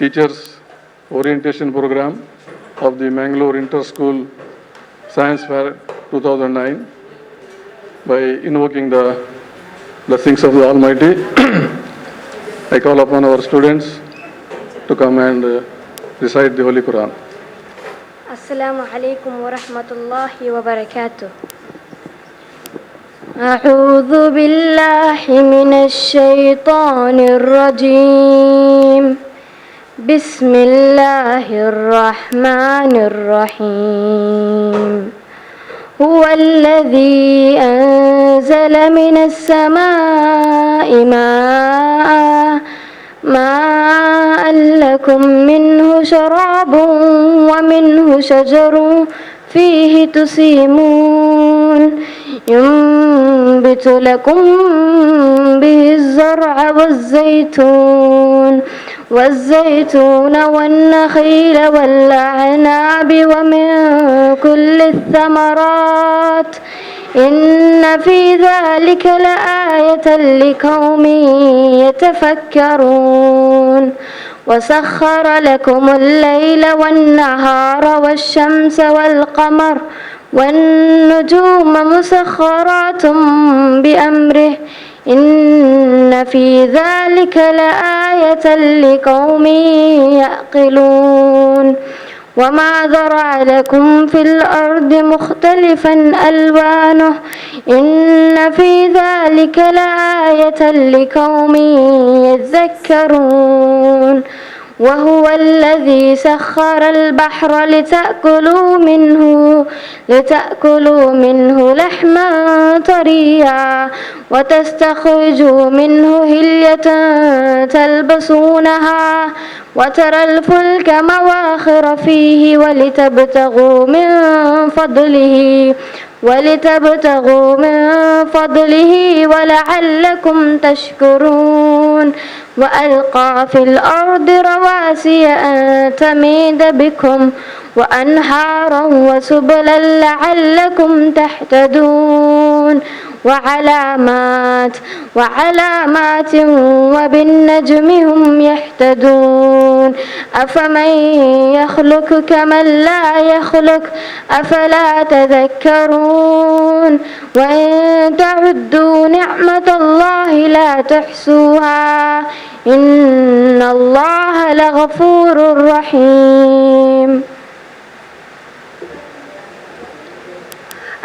Teachers Orientation Program of the Mangalore Inter-School Science Fair 2009. By invoking the blessings of the Almighty, I call upon our students to come and recite the Holy Quran. Assalamu alaikum wa rahmatullahi wa barakatuh. أعوذ بالله من الشيطان الرجيم. بسم الله الرحمن الرحيم. هو الذي أنزل من السماء ماء لكم منه شراب ومنه شجر فيه تسيمون ينبت لكم به الزرع والزيتون والنخيل والأعناب ومن كل الثمرات إن في ذلك لآية لقوم يتفكرون وسخر لكم الليل والنهار والشمس والقمر والنجوم مسخرات بأمره إن في ذلك لآية لقوم يعقلون وما ذرأ لكم في الأرض مختلفا ألوانه إن في ذلك لآية لقوم يذكرون وهو الذي سخر البحر لتأكلوا منه لحما طريا وتستخرجوا منه هلية تلبسونها وترى الفلك مواخر فيه ولتبتغوا من فضله ولعلكم تشكرون وألقى في الأرض رواسي أن تميد بكم وأنهارا وسبلا لعلكم تهتدون وعلامات وبالنجم هم يهتدون أفمن يخلق كمن لا يخلق أفلا تذكرون وإن تعدوا نعمة الله لا تحصوها إن الله لغفور رحيم.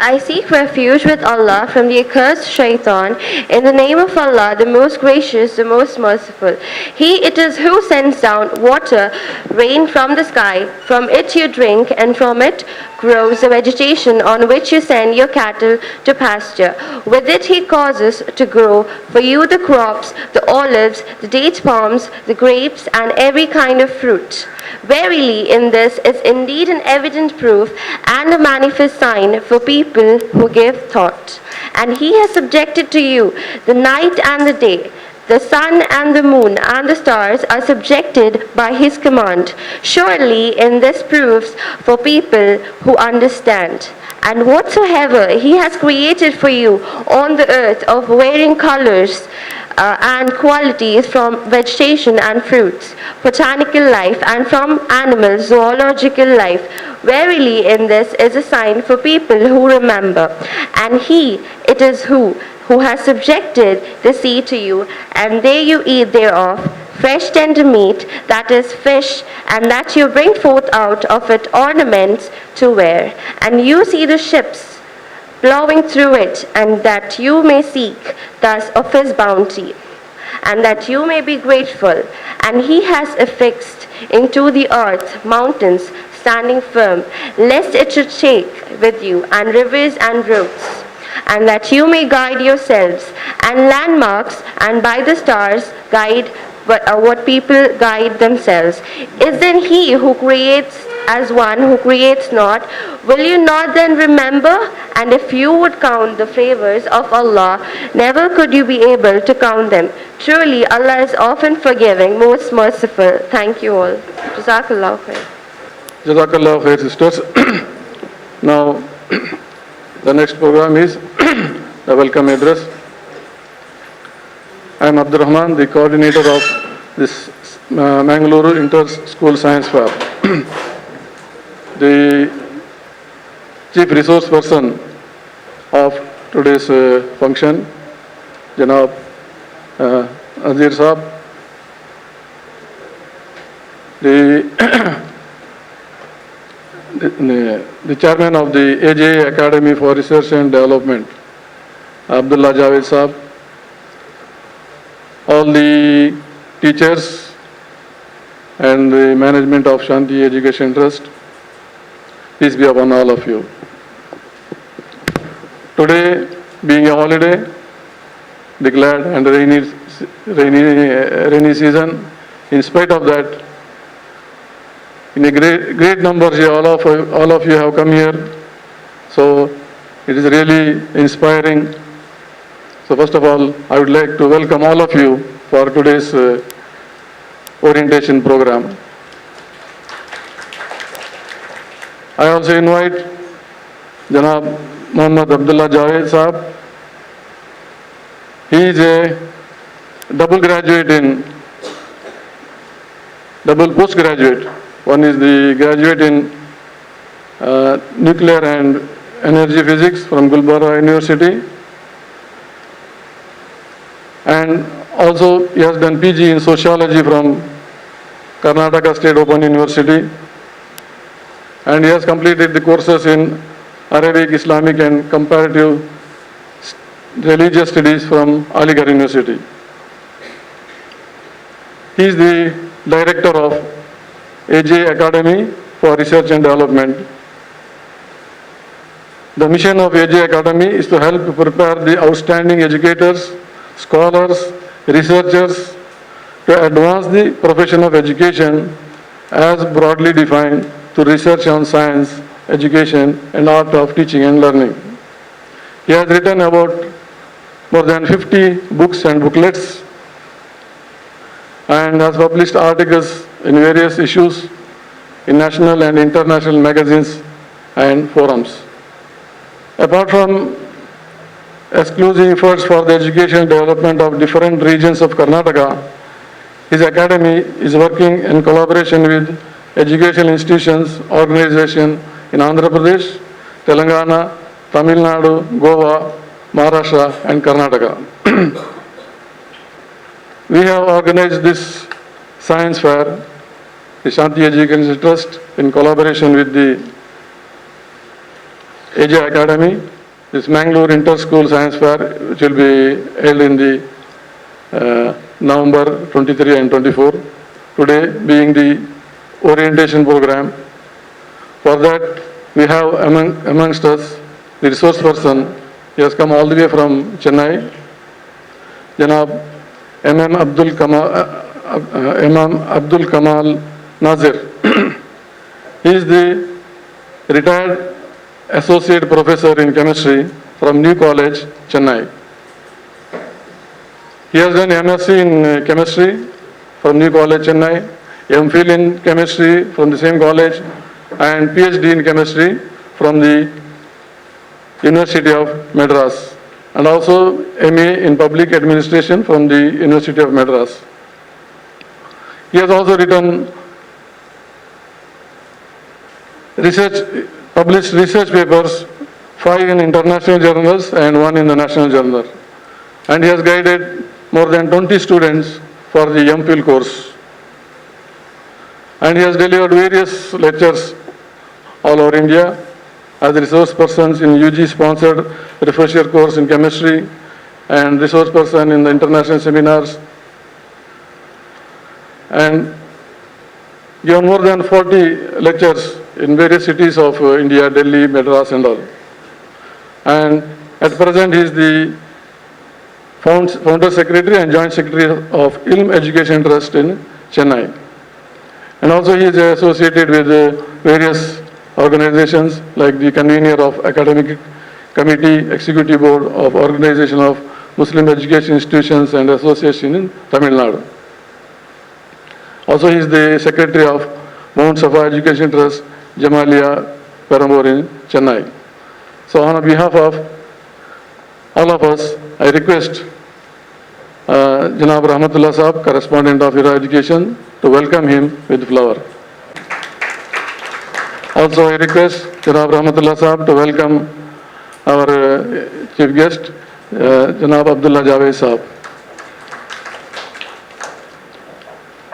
I seek refuge with Allah from the accursed shaitan. In the name of Allah, the most gracious, the most merciful. He it is who sends down water, rain from the sky. From it you drink, and from it grows the vegetation on which you send your cattle to pasture. With it he causes to grow for you the crops, the olives, the date palms, the grapes, and every kind of fruit. Verily, in this is indeed an evident proof and a manifest sign for people who give thought. And he has subjected to you the night and the day. The sun and the moon and the stars are subjected by his command. Surely in this proofs for people who understand. And whatsoever he has created for you on the earth of varying colors and qualities from vegetation and fruits, botanical life, and from animals, zoological life. Verily in this is a sign for people who remember. And he it is who has subjected the sea to you, and there you eat thereof, fresh tender meat, that is fish, and that you bring forth out of it ornaments to wear. And you see the ships plowing through it, and that you may seek thus of his bounty, and that you may be grateful. And he has affixed into the earth mountains standing firm, lest it should shake with you, and rivers and roads, and that you may guide yourselves, and landmarks, and by the stars guide what people guide themselves. Is then he who creates as one who creates not? Will you not then remember? And if you would count the favors of Allah, never could you be able to count them. Truly, Allah is often forgiving, most merciful. Thank you all. Jazakallah khair. Jazakallah khair, sisters. Now, the next program is the welcome address. I am Abdul Rahman, the coordinator of this Mangalore Inter-School Science Fair. The chief resource person of today's function, Janab Azir Saab, the chairman of the AJA Academy for Research and Development, Abdullah Javed Saab, all the teachers and the management of Shanti Education Trust, peace be upon all of you. Today, being a holiday, declared and rainy season, in spite of that, in a great numbers, all of you have come here. So it is really inspiring. So first of all, I would like to welcome all of you for today's orientation program. I also invite Janab Muhammad Abdullah Javed Saab. He is a double postgraduate. One is the graduate in nuclear and energy physics from Gulbarga University. And also he has done PG in sociology from Karnataka State Open University. And he has completed the courses in Arabic, Islamic and comparative religious studies from Aligarh University. He is the director of AJA Academy for Research and Development. The mission of AJA Academy is to help prepare the outstanding educators, scholars, researchers to advance the profession of education as broadly defined to research on science, education and art of teaching and learning. He has written about more than 50 books and booklets and has published articles in various issues in national and international magazines and forums. Apart from exclusive efforts for the education and development of different regions of Karnataka, his academy is working in collaboration with educational institutions, organizations in Andhra Pradesh, Telangana, Tamil Nadu, Goa, Maharashtra and Karnataka. We have organized this science fair, the Shanti Education Trust, in collaboration with the AJA Academy, this Mangalore Inter-School Science Fair, which will be held in the November 23 and 24. Today being the orientation program. For that, we have amongst us the resource person. He has come all the way from Chennai, Janab Imam Abdul Kamal Nazir. He is the retired associate professor in chemistry from New College, Chennai. He has done MSc in chemistry from New College, Chennai, MPhil in chemistry from the same college, and PhD in chemistry from the University of Madras, and also MA in public administration from the University of Madras. He has also written published research papers, 5 in international journals and 1 in the national journal. And he has guided more than 20 students for the MPhil course. And he has delivered various lectures all over India as resource persons in UG-sponsored refresher course in chemistry and resource person in the international seminars, and given more than 40 lectures in various cities of India, Delhi, Madras and all. And at present he is the founder secretary and joint secretary of Ilm Education Trust in Chennai. And also he is associated with various organizations like the convener of academic committee, executive board of Organization of Muslim Education Institutions and Association in Tamil Nadu. Also he is the secretary of Mount Safa Education Trust, Jamalia, Perambur in Chennai. So on behalf of all of us, I request Janab Rahmatullah Saab, correspondent of Hira Education, to welcome him with flower. Also, I request Janab Rahmatullah Saab to welcome our chief guest, Janab Abdullah Javed Saab.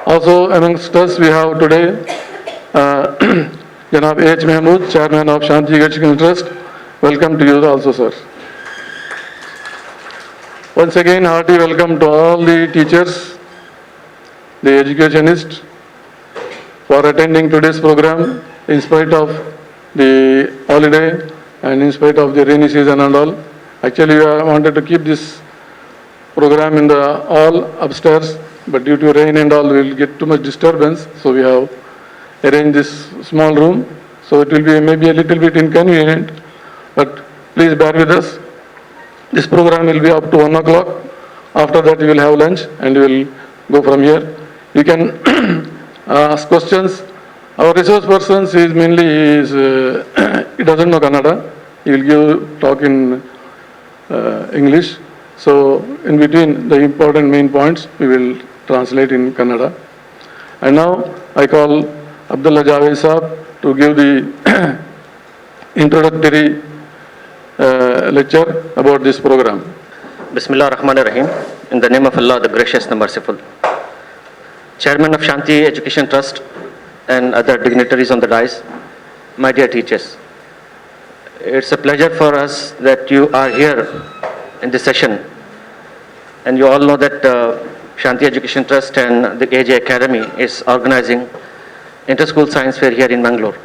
Also, amongst us, we have today Janab H. Mahmood, Chairman of Shanti Education Trust. Welcome to you also, sir. Once again, hearty welcome to all the teachers, the educationists, for attending today's program in spite of the holiday and in spite of the rainy season and all. Actually, I wanted to keep this program in the hall upstairs, but due to rain and all, we will get too much disturbance. So we have arranged this small room. So it will be maybe a little bit inconvenient, but please bear with us. This program will be up to 1 o'clock. After that, we will have lunch and we will go from here. You can ask questions. Our resource person is mainly, he doesn't know Kannada. He will give talk in English. So in between the important main points, we will translate in Kannada. And now I call Abdullah Javed Saab to give the introductory lecture about this program. Bismillah ar-Rahman ar-Rahim. In the name of Allah, the Gracious, the Merciful. Chairman of Shanti Education Trust and other dignitaries on the dais, my dear teachers. It's a pleasure for us that you are here in this session. And you all know that Shanti Education Trust and the AJ Academy is organizing Inter-School Science Fair here in Mangalore.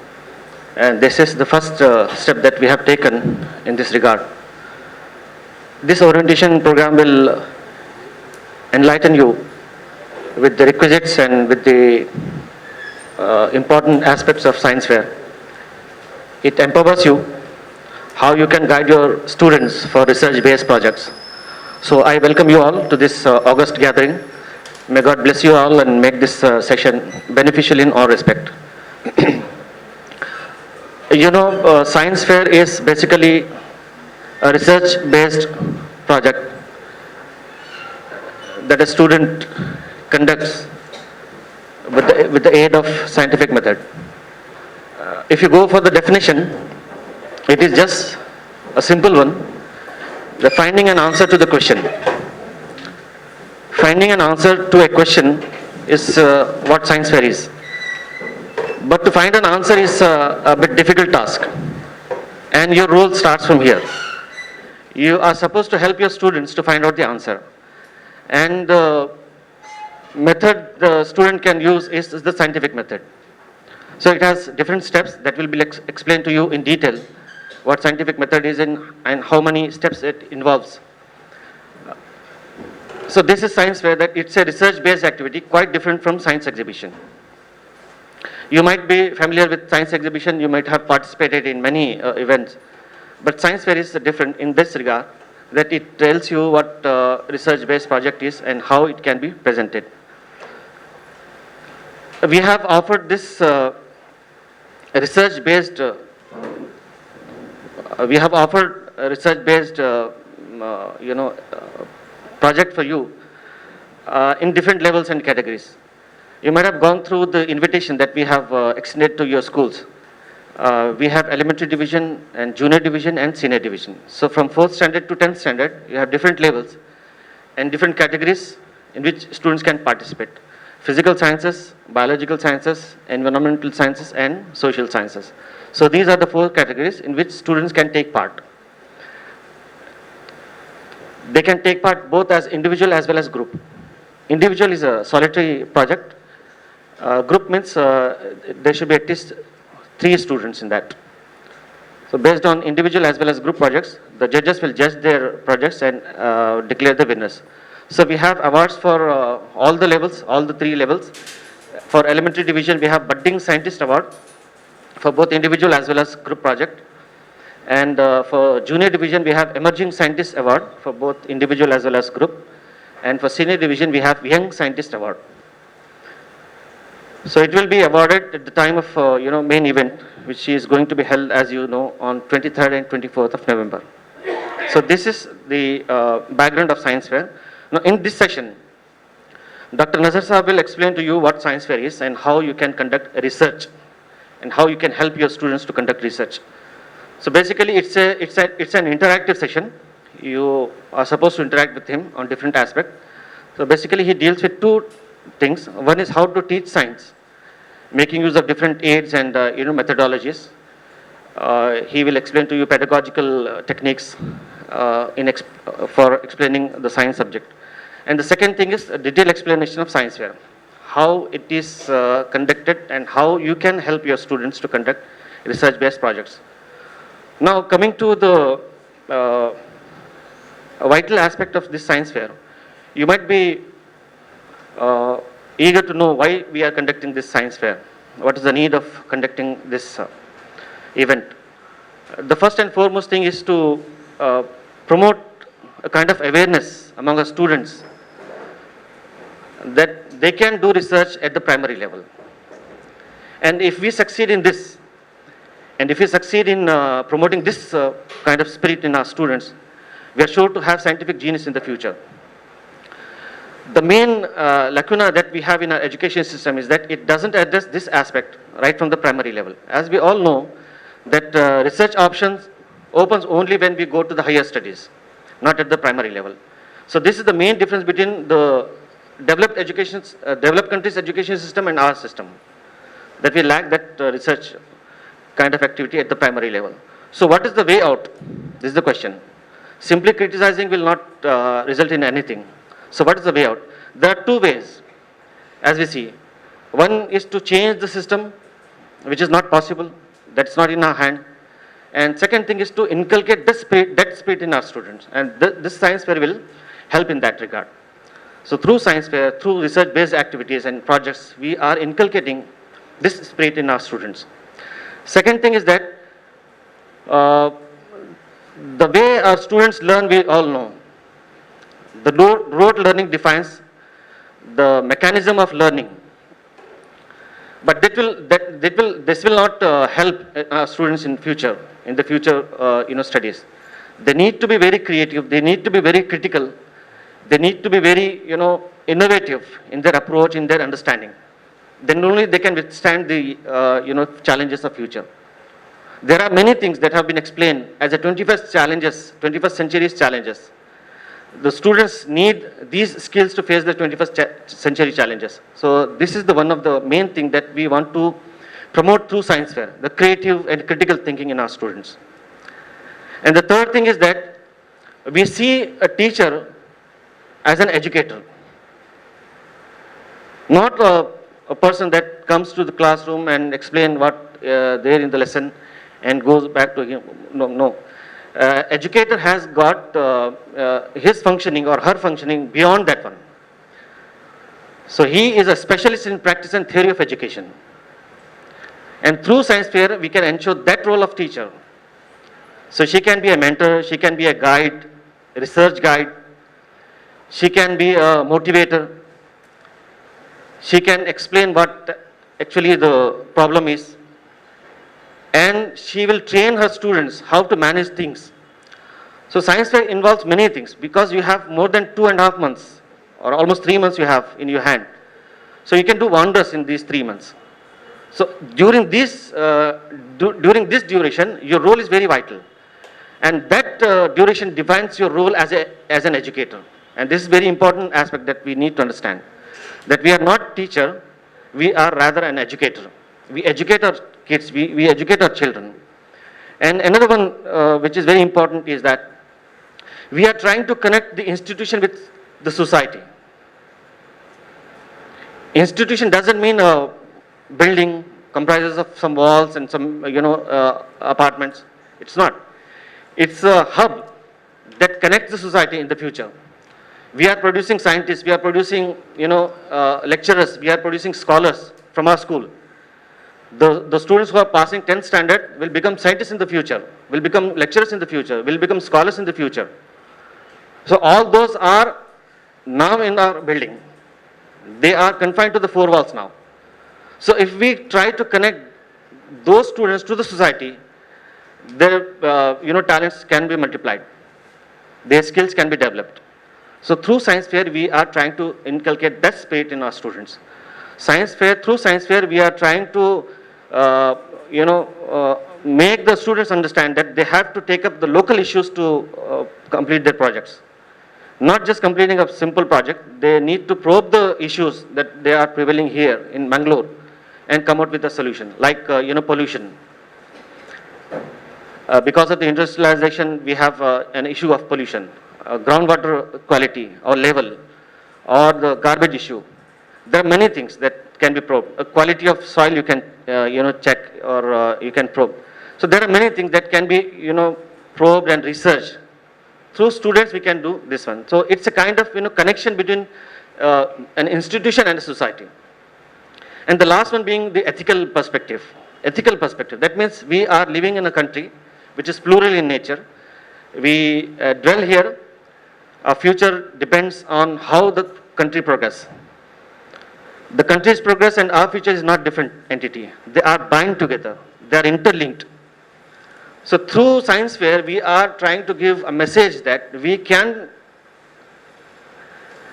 And this is the first step that we have taken in this regard. This orientation program will enlighten you with the requisites and with the important aspects of science fair. It empowers you how you can guide your students for research-based projects. So I welcome you all to this August gathering. May God bless you all and make this session beneficial in all respect. You know, science fair is basically a research-based project that a student conducts with the aid of scientific method. If you go for the definition, it is just a simple one, the finding an answer to the question. Finding an answer to a question is what science fair is. But to find an answer is a bit difficult task, and your role starts from here. You are supposed to help your students to find out the answer, and the method the student can use is the scientific method. So it has different steps that will be explained to you in detail what scientific method is and how many steps it involves. So this is science fair, that it's a research-based activity, quite different from science exhibition. You might be familiar with science exhibition, you might have participated in many events, but science fair is different in this regard, that it tells you what research-based project is and how it can be presented. We have offered this research-based project for you in different levels and categories. You might have gone through the invitation that we have extended to your schools. We have elementary division and junior division and senior division. So from 4th standard to 10th standard, you have different levels and different categories in which students can participate. Physical sciences, biological sciences, environmental sciences, and social sciences. So these are the 4 categories in which students can take part. They can take part both as individual as well as group. Individual is a solitary project. Group means there should be at least 3 students in that. So based on individual as well as group projects, the judges will judge their projects and declare the winners. So we have awards for all the levels, all the 3 levels. For elementary division, we have Budding Scientist Award for both individual as well as group project. And for junior division, we have Emerging Scientist Award for both individual as well as group. And for senior division, we have Young Scientist Award. So it will be awarded at the time of main event, which is going to be held, as you know, on 23rd and 24th of November. So this is the background of science fair. Now, in this session, Dr. Nazar Saab will explain to you what science fair is and how you can conduct research and how you can help your students to conduct research. So basically, it's an interactive session. You are supposed to interact with him on different aspects. So basically, he deals with two things. One is how to teach science, making use of different aids and methodologies. He will explain to you pedagogical techniques for explaining the science subject. And the second thing is a detailed explanation of science fair, how it is conducted and how you can help your students to conduct research-based projects. Now, coming to the vital aspect of this science fair, you might be eager to know why we are conducting this science fair. What is the need of conducting this event? The first and foremost thing is to promote a kind of awareness among our students that they can do research at the primary level. And if we succeed in this, and if we succeed in promoting this kind of spirit in our students, we are sure to have scientific genius in the future. The main lacuna that we have in our education system is that it doesn't address this aspect right from the primary level. As we all know, that research options opens only when we go to the higher studies, not at the primary level. So this is the main difference between the developed countries' education system and our system, that we lack that research kind of activity at the primary level. So what is the way out? This is the question. Simply criticizing will not result in anything. So what is the way out? There are two ways, as we see. One is to change the system, which is not possible. That's not in our hand. And second thing is to inculcate that spirit in our students. And this science fair will help in that regard. So through science fair, through research-based activities and projects, we are inculcating this spirit in our students. Second thing is that the way our students learn, we all know. The rote learning defines the mechanism of learning. But this will not help our students in the future studies. They need to be very creative. They need to be very critical. They need to be very innovative in their approach, in their understanding. Then only they can withstand the challenges of future. There are many things that have been explained as the 21st century's challenges. The students need these skills to face the 21st century challenges. So this is one of the main things that we want to promote through science fair, the creative and critical thinking in our students. And the third thing is that we see a teacher as an educator, not a person that comes to the classroom and explain what there in the lesson and goes back to him. No. Educator has got his functioning or her functioning beyond that one. So he is a specialist in practice and theory of education. And through science fair, we can ensure that role of teacher. So she can be a mentor, she can be a guide, a research guide, she can be a motivator, she can explain what actually the problem is, and she will train her students how to manage things. So science fair involves many things because you have more than 2.5 months or almost 3 months you have in your hand. So you can do wonders in these 3 months. So during this duration, your role is very vital. And that duration defines your role as an educator. And this is very important aspect that we need to understand. That we are not teacher, we are rather an educator. We educate our kids, we educate our children. And another one which is very important is that we are trying to connect the institution with the society. Institution doesn't mean a building comprises of some walls and some apartments. It's not. It's a hub that connects the society in the future. We are producing scientists, we are producing lecturers, we are producing scholars from our school. The students who are passing 10th standard will become scientists in the future, will become lecturers in the future, will become scholars in the future. So all those are now in our building. They are confined to the 4 walls now. So if we try to connect those students to the society, their talents can be multiplied. Their skills can be developed. So through science fair, we are trying to inculcate that spirit in our students. Through science fair, we are trying to, make the students understand that they have to take up the local issues to complete their projects. Not just completing a simple project, they need to probe the issues that they are prevailing here in Mangalore and come out with a solution, like, pollution. Because of the industrialization, we have an issue of pollution, groundwater quality or level, or the garbage issue. There are many things that can be probed. Quality of soil you can, check, or you can probe. So there are many things that can be, probed and researched. Through students, we can do this one. So it's a kind of, connection between an institution and a society. And the last one being the ethical perspective. Ethical perspective. That means we are living in a country which is plural in nature. We dwell here. Our future depends on how the country progresses. The country's progress and our future is not different entity. They are bind together. They are interlinked. So through science fair, we are trying to give a message that we can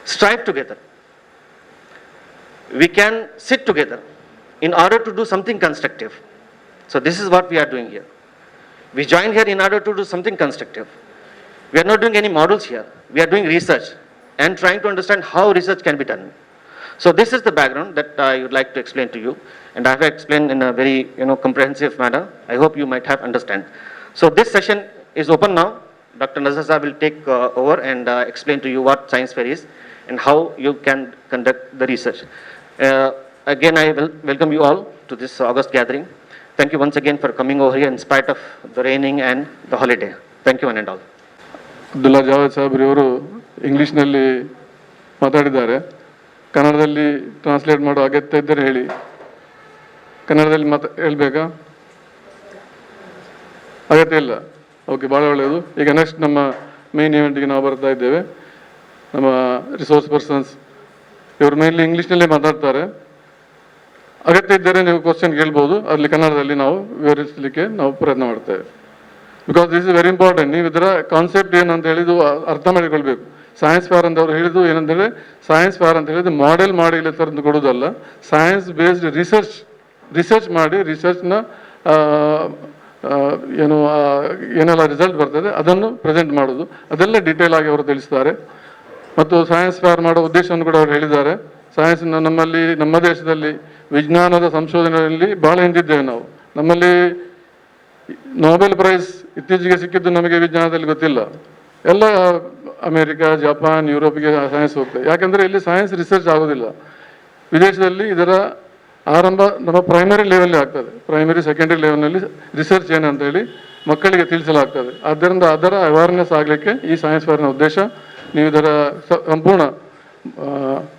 strive together. We can sit together in order to do something constructive. So this is what we are doing here. We joined here in order to do something constructive. We are not doing any models here. We are doing research and trying to understand how research can be done. So this is the background that I would like to explain to you, and I have explained in a very comprehensive manner. I hope you might have understand. So this session is open now. Dr. Nazar will take over and explain to you what science fair is and how you can conduct the research. Again, I will welcome you all to this August gathering. Thank you once again for coming over here in spite of the raining and the holiday. Thank you one and all. Abdullah Javed ಸಾಹೇಬ್ರವರು ಇಂಗ್ಲೀಷ್ನಲ್ಲಿ ಮಾತಾಡಿದ್ದಾರೆ. ಕನ್ನಡದಲ್ಲಿ translate ಮಾಡೋ ಅಗತ್ಯ ಇದ್ದರೆ ಹೇಳಿ. ಕನ್ನಡದಲ್ಲಿ ಹೇಳ್ಬೇಕಾ? ಅಗತ್ಯ ಇಲ್ಲ. ಓಕೆ, ಭಾಳ ಒಳ್ಳೆಯದು. ಈಗ ನೆಕ್ಸ್ಟ್ ನಮ್ಮ ಮೇನ್ ಇವೆಂಟ್ಗೆ ನಾವು ಬರ್ತಾ ಇದ್ದೇವೆ. ನಮ್ಮ ರಿಸೋರ್ಸ್ ಪರ್ಸನ್ಸ್ ಇವರು ಮೇನ್ಲಿ ಇಂಗ್ಲೀಷ್ನಲ್ಲೇ ಮಾತಾಡ್ತಾರೆ. ಅಗತ್ಯ ಇದ್ದರೆ ನೀವು ಕ್ವಶನ್ ಕೇಳ್ಬೋದು, ಅಲ್ಲಿ ಕನ್ನಡದಲ್ಲಿ ನಾವು ವಿವರಿಸಲಿಕ್ಕೆ ನಾವು ಪ್ರಯತ್ನ ಮಾಡ್ತೇವೆ. Because this is very important. ನೀವು ಇದರ ಕಾನ್ಸೆಪ್ಟ್ ಏನಂತ ಹೇಳಿದ್ದು ಅರ್ಥ ಮಾಡಿಕೊಳ್ಬೇಕು. ಸೈನ್ಸ್ ಫೇರ್ ಅಂತ ಅವ್ರು ಹೇಳಿದ್ದು ಏನಂತೇಳಿ, ಸೈನ್ಸ್ ಫೇರ್ ಅಂತ ಹೇಳಿದ್ದು ಮಾಡೆಲ್ ಮಾಡಿ ಇಲ್ಲಿ ತಂದು ಕೊಡೋದಲ್ಲ, ಸೈನ್ಸ್ ಬೇಸ್ಡ್ ರಿಸರ್ಚ್ ಮಾಡಿ ರಿಸರ್ಚ್ನ ಏನೆಲ್ಲ ರಿಸಲ್ಟ್ ಬರ್ತದೆ ಅದನ್ನು ಪ್ರೆಸೆಂಟ್ ಮಾಡೋದು, ಅದೆಲ್ಲ ಡೀಟೇಲ್ ಆಗಿ ಅವರು ತಿಳಿಸ್ತಾರೆ. ಮತ್ತು ಸೈನ್ಸ್ ಫೇರ್ ಮಾಡೋ ಉದ್ದೇಶವನ್ನು ಕೂಡ ಅವರು ಹೇಳಿದ್ದಾರೆ. ಸೈನ್ಸ್ ನಮ್ಮಲ್ಲಿ, ನಮ್ಮ ದೇಶದಲ್ಲಿ ವಿಜ್ಞಾನದ ಸಂಶೋಧನೆಯಲ್ಲಿ ಭಾಳ ಹಿಂದಿದ್ದೇವೆ ನಾವು. ನಮ್ಮಲ್ಲಿ ನೊಬೆಲ್ ಪ್ರೈಸ್ ಇತ್ತೀಚೆಗೆ ಸಿಕ್ಕಿದ್ದು ನಮಗೆ ವಿಜ್ಞಾನದಲ್ಲಿ ಗೊತ್ತಿಲ್ಲ. ಎಲ್ಲ ಅಮೇರಿಕಾ, ಜಪಾನ್, ಯುರೋಪ್ಗೆ ಸೈನ್ಸ್ ಹೋಗ್ತದೆ. ಯಾಕೆಂದರೆ ಇಲ್ಲಿ ಸೈನ್ಸ್ ರಿಸರ್ಚ್ ಆಗೋದಿಲ್ಲ. ವಿದೇಶದಲ್ಲಿ ಇದರ ಆರಂಭ ನಮ್ಮ ಪ್ರೈಮರಿ ಲೆವೆಲ್ಲಿ ಆಗ್ತದೆ. ಪ್ರೈಮರಿ ಸೆಕೆಂಡರಿ ಲೆವೆಲ್ನಲ್ಲಿ ರಿಸರ್ಚ್ ಏನಂತ ಹೇಳಿ ಮಕ್ಕಳಿಗೆ ತಿಳಿಸಲಾಗ್ತದೆ. ಆದ್ದರಿಂದ ಅದರ ಅವೇರ್ನೆಸ್ ಆಗಲಿಕ್ಕೆ ಈ ಸೈನ್ಸ್ ಫೇರ್ನ ಉದ್ದೇಶ. ನೀವು ಇದರ ಸಂಪೂರ್ಣ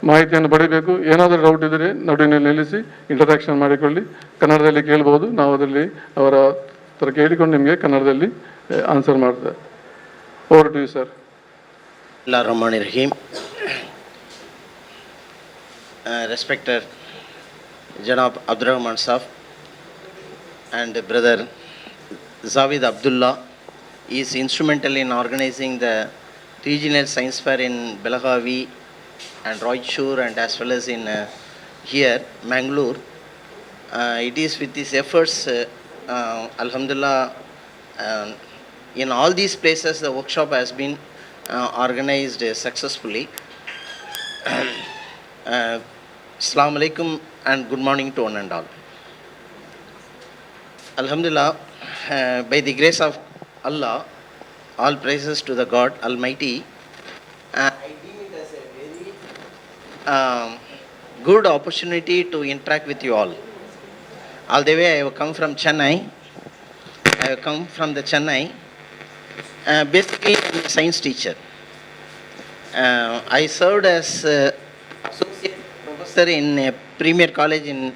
ಮಾಹಿತಿಯನ್ನು ಪಡಿಬೇಕು. ಏನಾದರೂ ಡೌಟ್ ಇದ್ದರೆ ನಡುವಿನಲ್ಲಿ ನಿಲ್ಲಿಸಿ ಇಂಟರಾಕ್ಷನ್ ಮಾಡಿಕೊಳ್ಳಿ. ಕನ್ನಡದಲ್ಲಿ ಕೇಳ್ಬೋದು, ನಾವು ಅದರಲ್ಲಿ ಅವರ ಹತ್ರ ಕೇಳಿಕೊಂಡು ನಿಮಗೆ ಕನ್ನಡದಲ್ಲಿ ಆನ್ಸರ್ ಮಾಡ್ತೇವೆ. Over to you sir. Bismillahirrahmanirrahim. Respected Janab Abdurrahman Saf and brother Zavid Abdullah is instrumental in organizing the regional science fair in Belagavi and Raichur and as well as in here Mangalore. It is with these efforts, Alhamdulillah, in all these places the workshop has been organized successfully. Assalamu alaikum and good morning to one and all. Alhamdulillah, by the grace of Allah, all praises to the God Almighty. I deem it as a very good opportunity to interact with you all. All the way I have come from Chennai. Basically, I'm a science teacher. I served as associate professor in a premier college in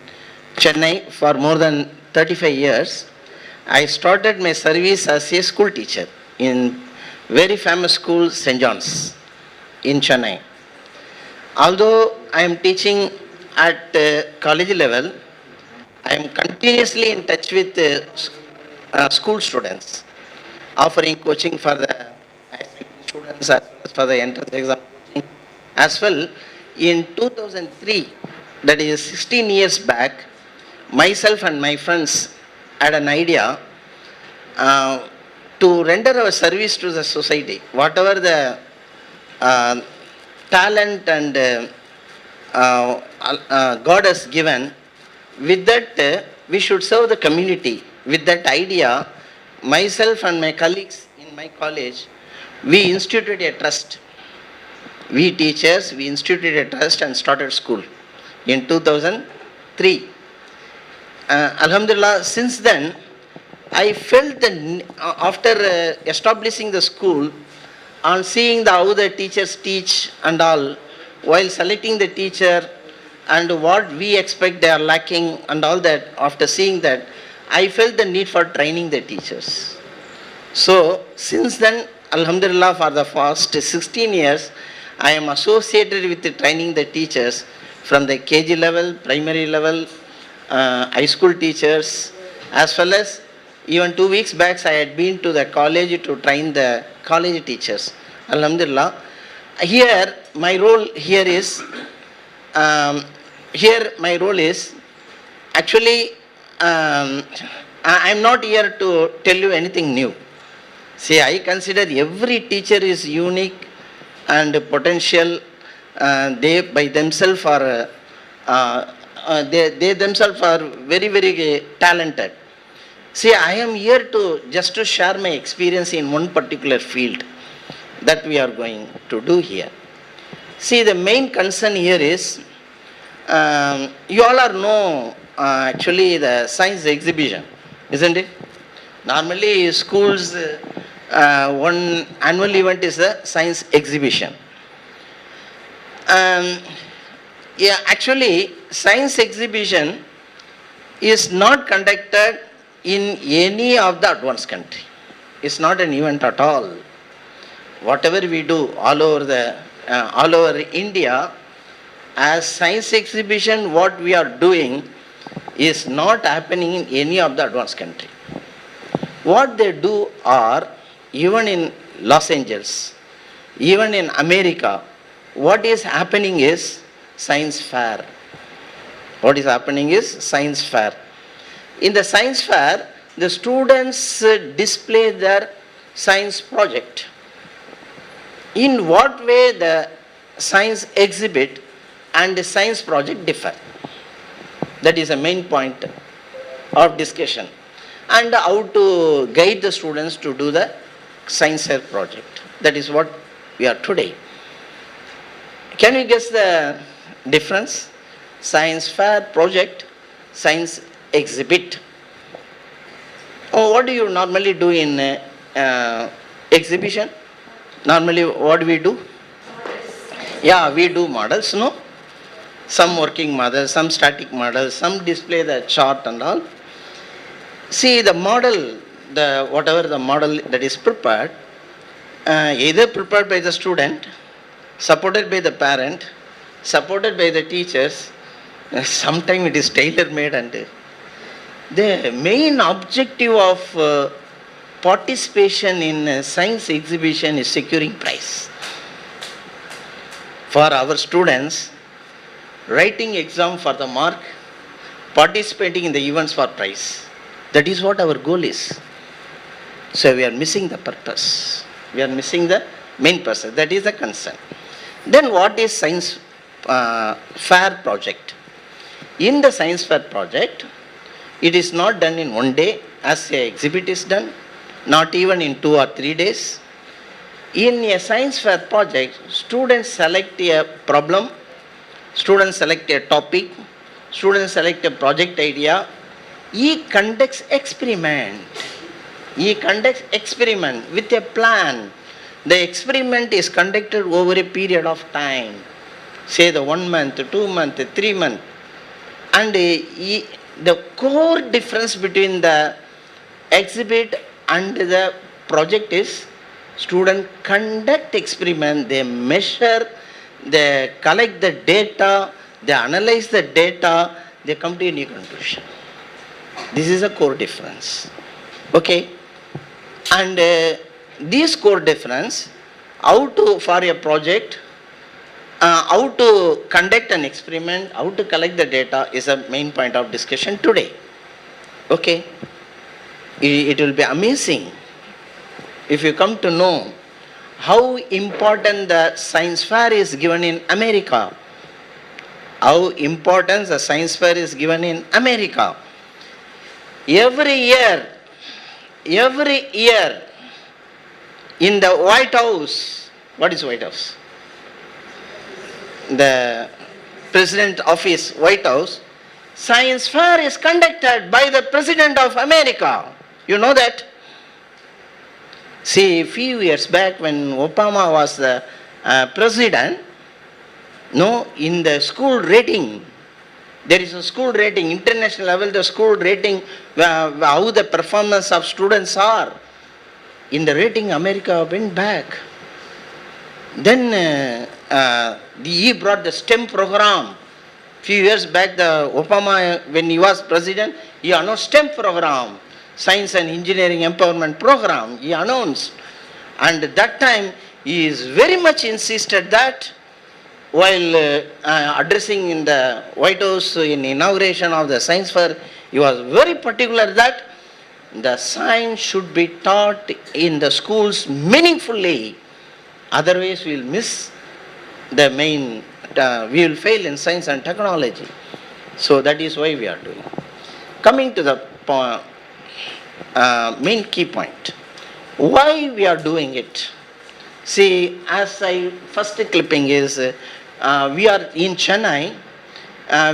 Chennai for more than 35 years. I started my service as a school teacher in very famous school St. John's in Chennai. Although I am teaching at college level, I am continuously in touch with school students, offering coaching for the students as well as for the entrance exam As well, in 2003, that is 16 years back, myself and my friends had an idea to render our service to the society. Whatever the talent and God has given, with that we should serve the community. With that idea, myself and my colleagues in my college, we instituted a trust. We teachers, we instituted a trust and started school in 2003. Alhamdulillah, since then, I felt that after establishing the school, on seeing how the teachers teach and all, while selecting the teacher and what we expect they are lacking and all that, after seeing that, I felt the need for training the teachers. So, since then, Alhamdulillah, for the past 16 years, I am associated with training the teachers from the KG level, primary level, high school teachers, as well as even 2 weeks back I had been to the college to train the college teachers. Alhamdulillah. Here my role here is actually I am not here to tell you anything new. See, I consider every teacher is unique and potential. They by themselves are they themselves are very, very talented. See, I am here just to share my experience in one particular field that we are going to do here. See, the main concern here is, you all are know actually the science exhibition, isn't it? Normally schools, one annual event is the science exhibition. Yeah, actually science exhibition is not conducted in any of the advanced country. It's not an event at all. Whatever we do all over India, as science exhibition, what we are doing is not happening in any of the advanced country. What they do are, even in Los Angeles, even in America, what is happening is science fair. What is happening is science fair. In the science fair, the students display their science project. In what way the science exhibit and the science project differ? That is a main point of discussion. And how to guide the students to do the science fair project. That is what we are today. Can you guess the difference? Science fair project, science exhibit. Oh, what do you normally do in exhibition? Normally, what do we do? Yeah, we do models, no? Some working models, some static models, some display the chart and all. See, the model, whatever the model that is prepared, either prepared by the student, supported by the parent, supported by the teachers, sometimes it is tailor-made, and the main objective of participation in science exhibition is securing prize. For our students, writing exam for the mark, participating in the events for prize. That is what our goal is. So we are missing the purpose. We are missing the main purpose. That is the concern. Then what is science fair project? In the science fair project, it is not done in one day as the exhibit is done, not even in 2 or 3 days. In a science fair project, students select a problem, students select a topic, students select a project idea. He conducts experiment. He conducts experiment with a plan. The experiment is conducted over a period of time. Say the 1 month, 2 months, 3 months. And the core difference between the exhibit and the project is students conduct experiment, they measure, they collect the data, they analyze the data, they come to a new conclusion. This is a core difference. Okay? And this core difference, how to, for a project, how to conduct an experiment, how to collect the data is a main point of discussion today. Okay? It will be amazing if you come to know how important the science fair is given in America. How important the science fair is given in America. Every year, in the White House, what is White House? The President Office, White House, science fair is conducted by the President of America. You know that? See, a few years back when Obama was the president, no, in the school rating, there is a school rating, international level, the school rating, how the performance of students are. In the rating, America went back. Then he brought the STEM program. Few years back, the Obama, when he was president, he announced STEM program, Science and Engineering Empowerment Program. He announced, and at that time he is very much insisted that while addressing in the White House in inauguration of the science fair, he was very particular that the science should be taught in the schools meaningfully. Otherwise, we will miss the main, we will fail in science and technology. So that is why we are doing. Coming to the main key point. Why we are doing it? See, as first clipping is, we are in Chennai,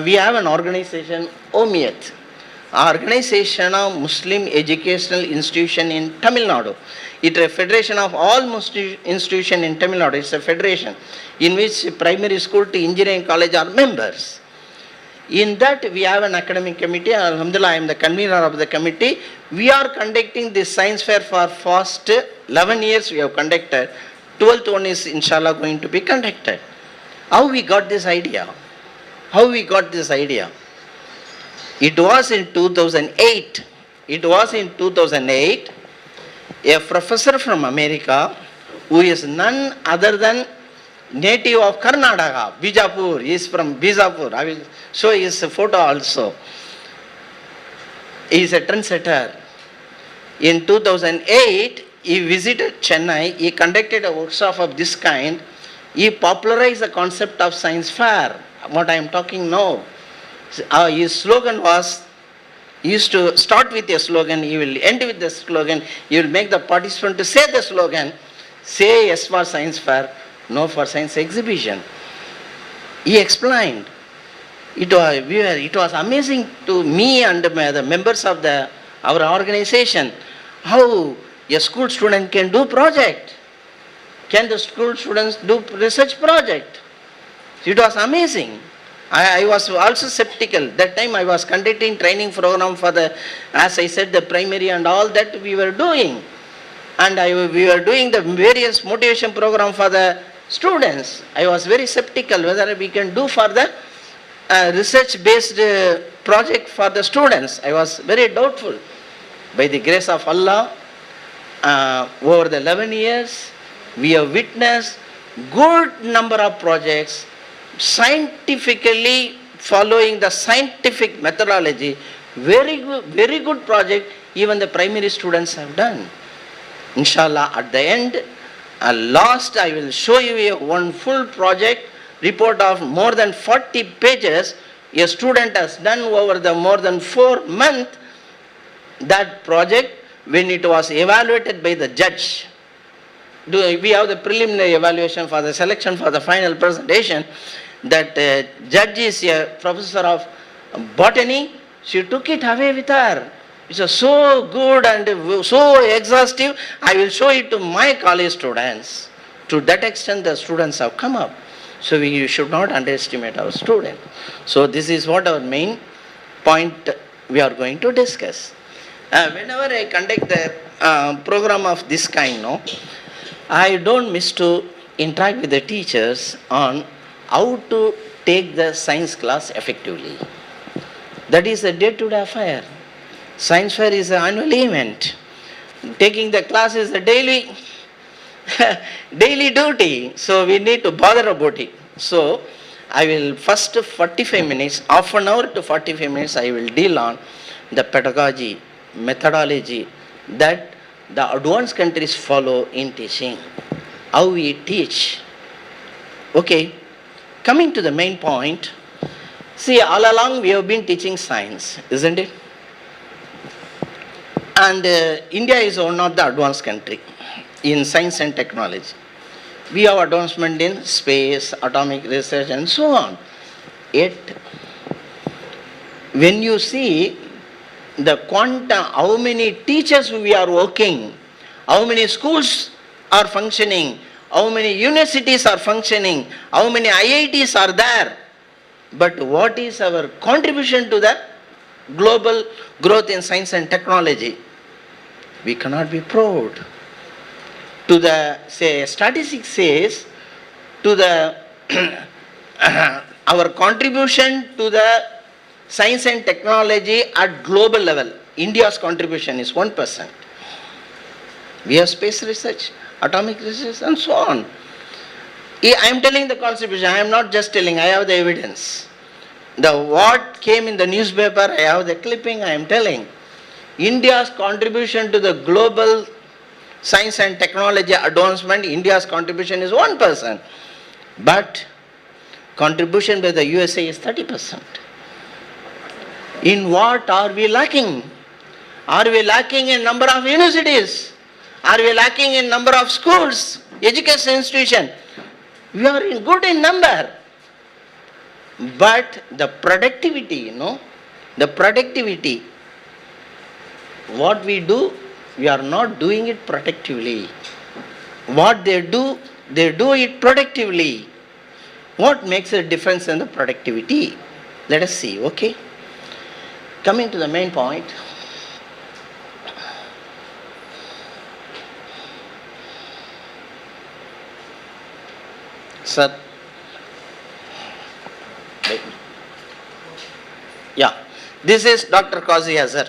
we have an organization, OMIET, Organization of Muslim Educational Institution in Tamil Nadu. It is a federation of all Muslim institutions in Tamil Nadu. It's a federation in which primary school to engineering college are members. In that we have an academic committee. Alhamdulillah, I am the convener of the committee. We are conducting this science fair for first 11 years we have conducted. 12th one is inshallah going to be conducted. How we got this idea? How we got this idea? It was in 2008. It was in 2008. A professor from America, who is none other than native of Karnataka, Bijapur, he is from Bijapur. I will show his photo also. He is a trendsetter. In 2008, he visited Chennai. He conducted a workshop of this kind. He popularized the concept of science fair, what I am talking now. His slogan was, he used to start with a slogan, he will end with the slogan, he will make the participant to say the slogan, say yes for science fair, no for science exhibition. He explained. It was amazing to me and the members of our organization how a school student can do project. Can the school students do research project? It was amazing. I was also skeptical. That time I was conducting training program for as I said, the primary and all that we were doing. And we were doing the various motivation program for the students. I was very skeptical whether we can do for the research-based project for the students. I was very doubtful. By the grace of Allah, over the 11 years, we have witnessed good number of projects scientifically following the scientific methodology. Very good project even the primary students have done. Inshallah, at the end, last I will show you one full project report of more than 40 pages. A student has done over the more than 4 months. That project, when it was evaluated by the judge, we have the preliminary evaluation for the selection for the final presentation. That judge is a professor of botany. She took it away with her. It was so good and so exhaustive. I will show it to my college students. To that extent, the students have come up. So we should not underestimate our students. So this is what our main point we are going to discuss. Whenever I conduct the program of this kind, I don't miss to interact with the teachers on how to take the science class effectively. That is a day-to-day affair. Science fair is an annual event. Taking the class is a daily duty. So we need to bother about it. So, I will first 45 minutes, half an hour to 45 minutes, I will deal on the pedagogy, methodology that the advanced countries follow in teaching, how we teach. Okay, coming to the main point, see, all along we have been teaching science, isn't it? And India is one of the advanced country in science and technology. We have advancement in space, atomic research and so on. Yet, when you see the quantum, how many teachers we are working, how many schools are functioning, how many universities are functioning, how many IITs are there, but what is our contribution to the global growth in science and technology? We cannot be proud. To the, say, statistics says, to the, our contribution to the science and technology at global level, India's contribution is 1%. We have space research, atomic research and so on. I am telling the contribution, I am not just telling, I have the evidence. The what came in the newspaper, I have the clipping, I am telling. India's contribution to the global science and technology advancement, India's contribution is 1%. But contribution by the USA is 30%. In what are we lacking? Are we lacking in number of universities? Are we lacking in number of schools, education institution? We are in good in number. But the productivity, the productivity, what we do, we are not doing it productively. What they do it productively. What makes a difference in the productivity? Let us see, okay? Coming to the main point. Sir. Wait. Yeah, this is Dr. Qazi Azhar.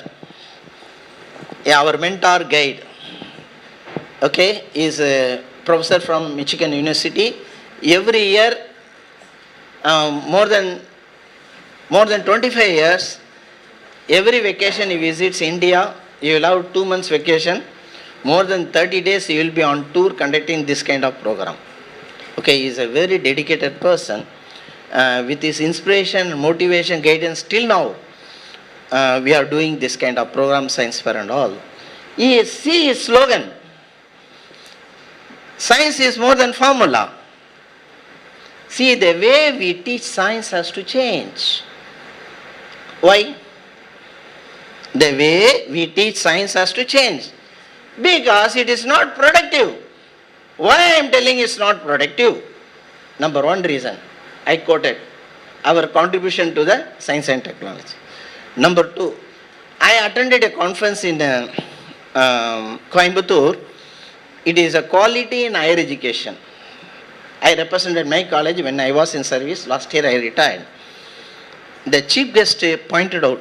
Our mentor guide, okay, is a professor from Michigan University. Every year, more than 25 years, every vacation he visits India. You will have 2 months vacation. More than 30 days he will be on tour conducting this kind of program. Okay, he is a very dedicated person. With his inspiration, motivation, guidance, till now, we are doing this kind of program, science fair and all. See his slogan, science is more than formula. See, the way we teach science has to change. Why? The way we teach science has to change. Because it is not productive. Why I am telling it's not productive? Number one reason, I quoted, our contribution to the science and technology. Number two, I attended a conference in Coimbatore. It is a quality in higher education. I represented my college when I was in service. Last year I retired. The chief guest pointed out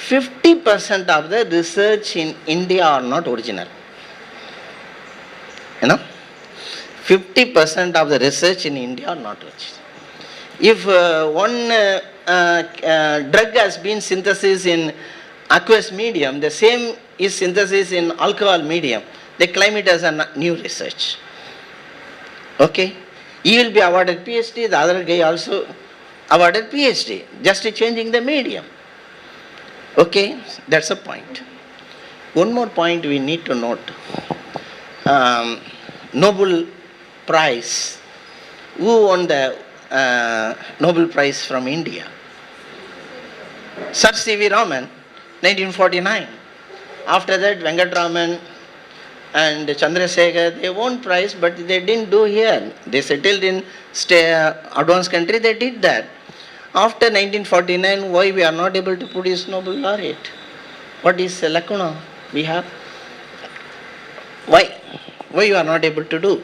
50% of the research in India are not original. 50% of the research in India are not original. If one drug has been synthesized in aqueous medium, the same is synthesis in alcohol medium. They claim it as a new research. Okay? He will be awarded PhD, the other guy also awarded PhD, just changing the medium. Okay? That's a point. One more point we need to note. Nobel Prize. Who won the Nobel Prize from India? Sir C.V. Raman, 1949. After that, Venkatraman and Chandrasekhar, they won prize, but they didn't do here. They settled in advanced country, they did that. After 1949, why we are not able to produce Nobel laureate? What is the lacuna we have? Why? Why you are not able to do?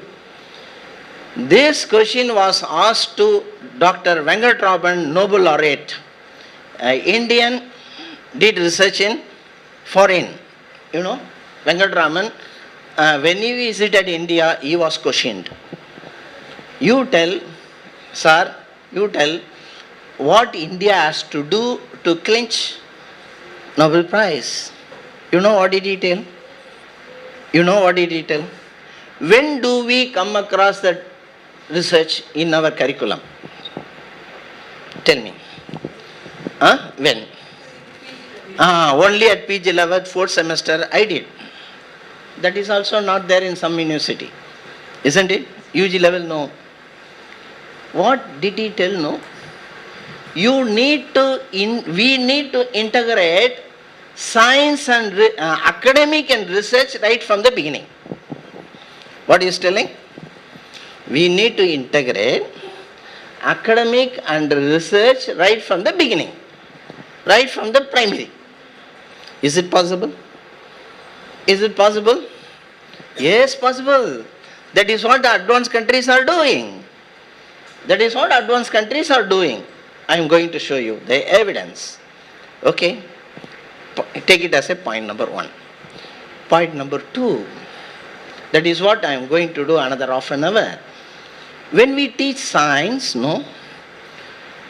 This question was asked to Dr. Venkatraman, Nobel laureate. Indian, did research in foreign. Venkatraman, when he visited India, he was questioned. You tell Sir, you tell what India has to do to clinch Nobel Prize. You know what did he tell? You know what did he tell? When do we come across that research in our curriculum? Tell me. Huh? When? Only at PG level, 4th semester, I did. That is also not there in some university. Isn't it? UG level, no. What did he tell? No. We need to integrate science and academic and research right from the beginning. What he is telling? We need to integrate academic and research right from the beginning, right from the primary. Is it possible? Is it possible? Yes, possible. That is what the advanced countries are doing. That is what advanced countries are doing. I am going to show you the evidence. Okay? Take it as a point number 1. Point number 2. That is what I am going to do another half an hour. When we teach science, no,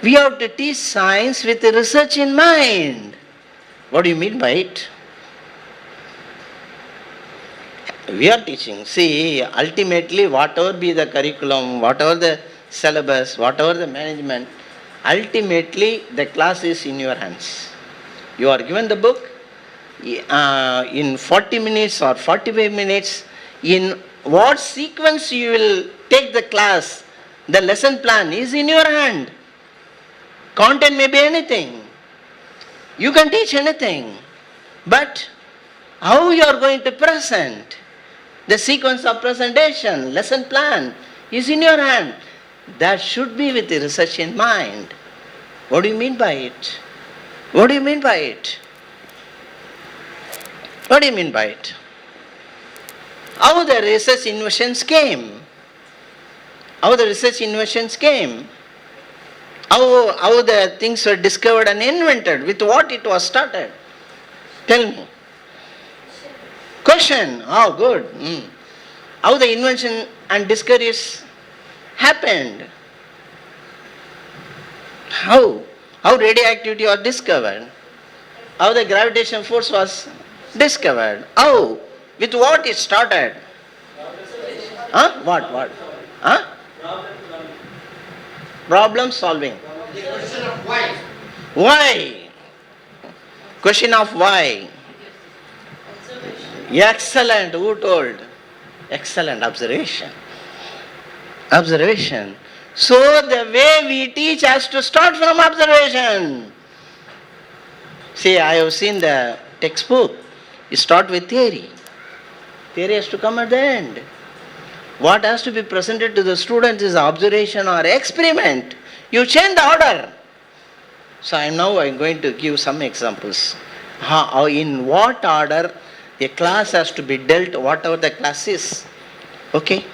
we have to teach science with research in mind. What do you mean by it? We are teaching. See, ultimately, whatever be the curriculum, whatever the syllabus, whatever the management, ultimately the class is in your hands. You are given the book in 40 minutes or 45 minutes. In what sequence you will take the class, the lesson plan is in your hand. Content may be anything. You can teach anything. But how you are going to present, the sequence of presentation, lesson plan is in your hand. That should be with the research in mind. What do you mean by it? What do you mean by it? What do you mean by it? How the research innovations came? How the research innovations came? How the things were discovered and invented? With what it was started? Tell me. Question. Oh, good. How the invention and discoveries happened? How radioactivity was discovered? How the gravitational force was discovered? How? With what it started? Huh? What? Huh? Problem solving. Question of why. Why? Question of why? Excellent. Who told? Excellent observation. Observation. So the way we teach has to start from observation. See, I have seen the textbook. You start with theory. Theory has to come at the end. What has to be presented to the students is observation or experiment. You change the order. So I'm going to give some examples. How, in what order a class has to be dealt, whatever the class is. Okay?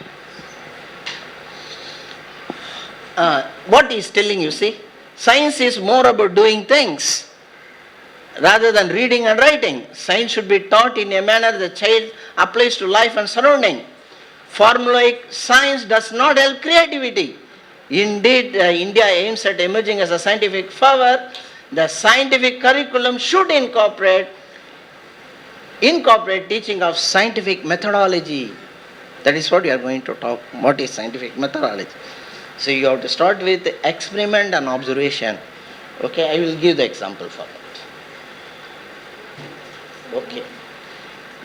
What he's telling you, see, science is more about doing things rather than reading and writing. Science should be taught in a manner the child applies to life and surrounding. Formulaic science does not help creativity. Indeed, India aims at emerging as a scientific power. The scientific curriculum should incorporate teaching of scientific methodology. That is what we are going to talk. What is scientific methodology? So you have to start with experiment and observation. Okay, I will give the example for that. Okay.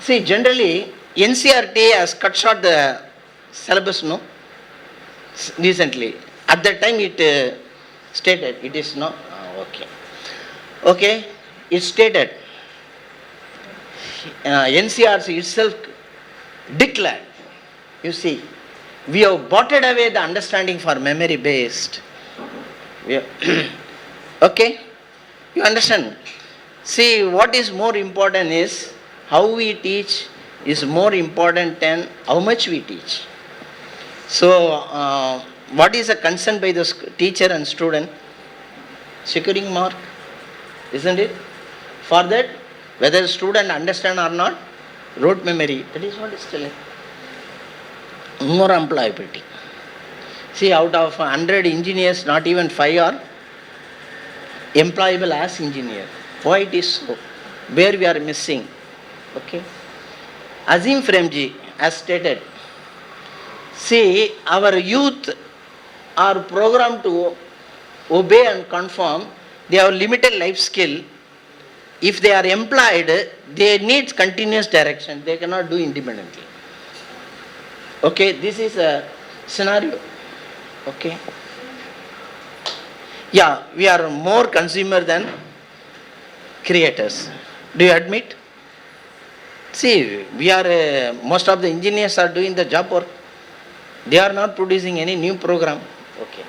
See, generally, NCERT has cut short the syllabus, no? Recently. At that time it stated, it is not, okay. Okay, it stated, NCERT itself declared, you see, we have botted away the understanding for memory based. Okay, you understand? See, what is more important is how we teach is more important than how much we teach. So, what is a concern by the teacher and student? Securing mark, isn't it? For that, whether the student understand or not, rote memory, that is what is telling. More employability. See, out of 100 engineers, not even 5 are employable as engineer. Why it is so? Where we are missing? Okay. Azim Fremji has stated, see, our youth are programmed to obey and conform. They have limited life skill. If they are employed, they need continuous direction. They cannot do independently. Okay, this is a scenario. Okay. Yeah, we are more consumer than creators. Do you admit? See, we are, most of the engineers are doing the job work. They are not producing any new program. Okay.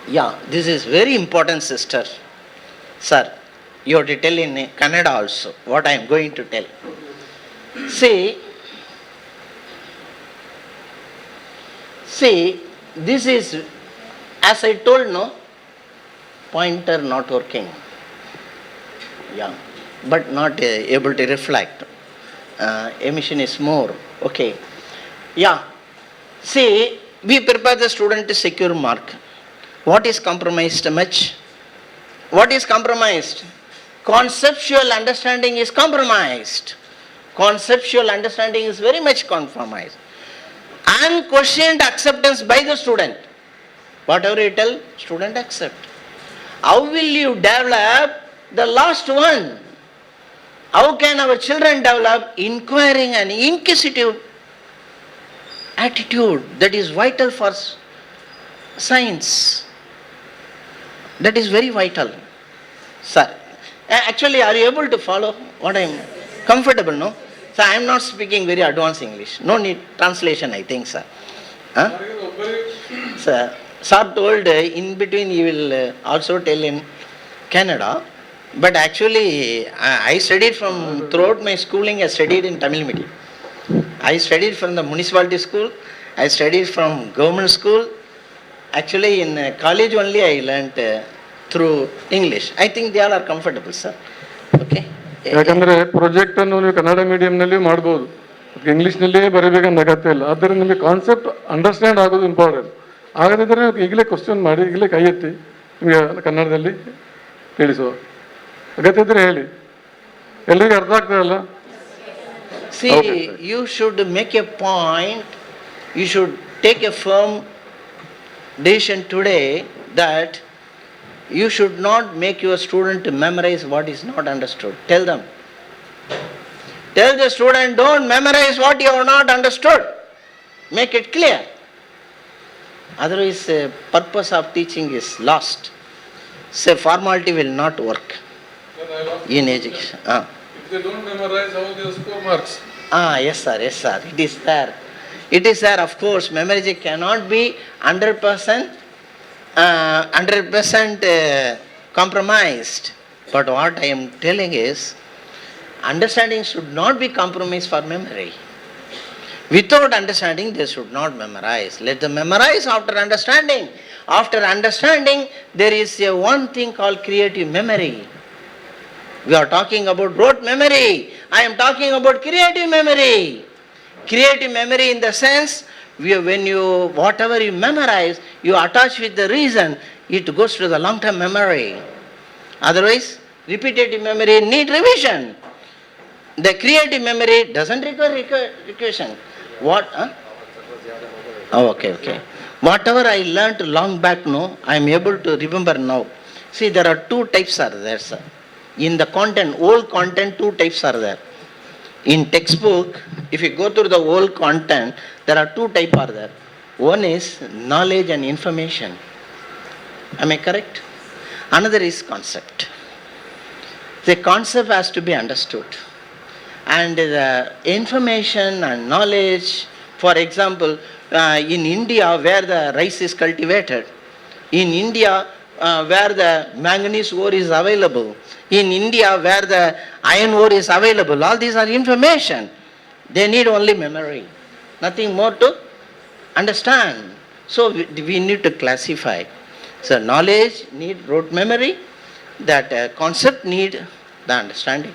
Yeah, this is very important, sister. Sir, you have to tell in Kannada also what I am going to tell. See, this is, as I told, no, pointer not working. Yeah, but not able to reflect. Emission is more. Okay. Yeah. See, we prepare the student to secure mark. What is compromised much? What is compromised? Conceptual understanding is compromised. Conceptual understanding is very much compromised. Unquestioned acceptance by the student. Whatever you tell, student accept. How will you develop the last one? How can our children develop inquiring and inquisitive attitude that is vital for science? That is very vital. Sir, actually, are you able to follow what I am? Comfortable, no? So I am not speaking very advanced English. No need translation, I think, sir. Huh? Sir, sir told in between he will also tell in Canada. But actually, I studied from, throughout my schooling, I studied in Tamil medium. I studied from the municipality school. I studied from government school. Actually, in college only I learnt through English. I think they all are comfortable, sir. Okay. ಯಾಕಂದ್ರೆ project ಅನ್ನು ನೀವು ಕನ್ನಡ ಮೀಡಿಯಂನಲ್ಲಿ ಮಾಡ್ಬೋದು, ಇಂಗ್ಲೀಷ್ನಲ್ಲೇ ಬರೀಬೇಕಂತ ಅಗತ್ಯ ಇಲ್ಲ. ಆದ್ದರಿಂದ ನಿಮಗೆ concept understand ಆಗೋದು important. ಆಗದಿದ್ದರೆ ಈಗಲೇ ಕ್ವಶನ್ ಮಾಡಿ, ಈಗಲೇ ಕೈ ಎತ್ತಿ ನಿಮಗೆ ಕನ್ನಡದಲ್ಲಿ ತಿಳಿಸುವ ಅಗತ್ಯ ಇದ್ರೆ ಹೇಳಿ, ಎಲ್ಲರಿಗೂ ಅರ್ಥ ಆಗ್ತದಲ್ಲ? See, you should make a point, you should take a firm decision today that you should not make your student to memorize what is not understood. Tell them. Tell the student, don't memorize what you have not understood. Make it clear. Otherwise, the purpose of teaching is lost. Say, formality will not work in education. If they don't memorize, how they score marks? Yes sir, yes sir. It is there. It is there, of course. Memory cannot be 100% compromised. But what I am telling is, understanding should not be compromised for memory. Without understanding, they should not memorize. Let them memorize after understanding. After understanding, there is a one thing called creative memory. We are talking about rote memory. I am talking about creative memory. Creative memory in the sense, when you, whatever you memorize, you attach with the reason, it goes to the long-term memory. Otherwise, repetitive memory need revision. The creative memory doesn't require revision. What? Oh, okay. Whatever I learnt long back, no, I am able to remember now. See, there are two types are there, sir. In the content, old content, two types are there. In textbook, if you go through the old content, there are two types are there. One is knowledge and information. Am I correct? Another is concept. The concept has to be understood. And the information and knowledge, for example, in India where the rice is cultivated, in India where the manganese ore is available, in India where the iron ore is available, all these are information. They need only memory, nothing more to understand. So we need to classify. So knowledge need rote memory, that concept need the understanding.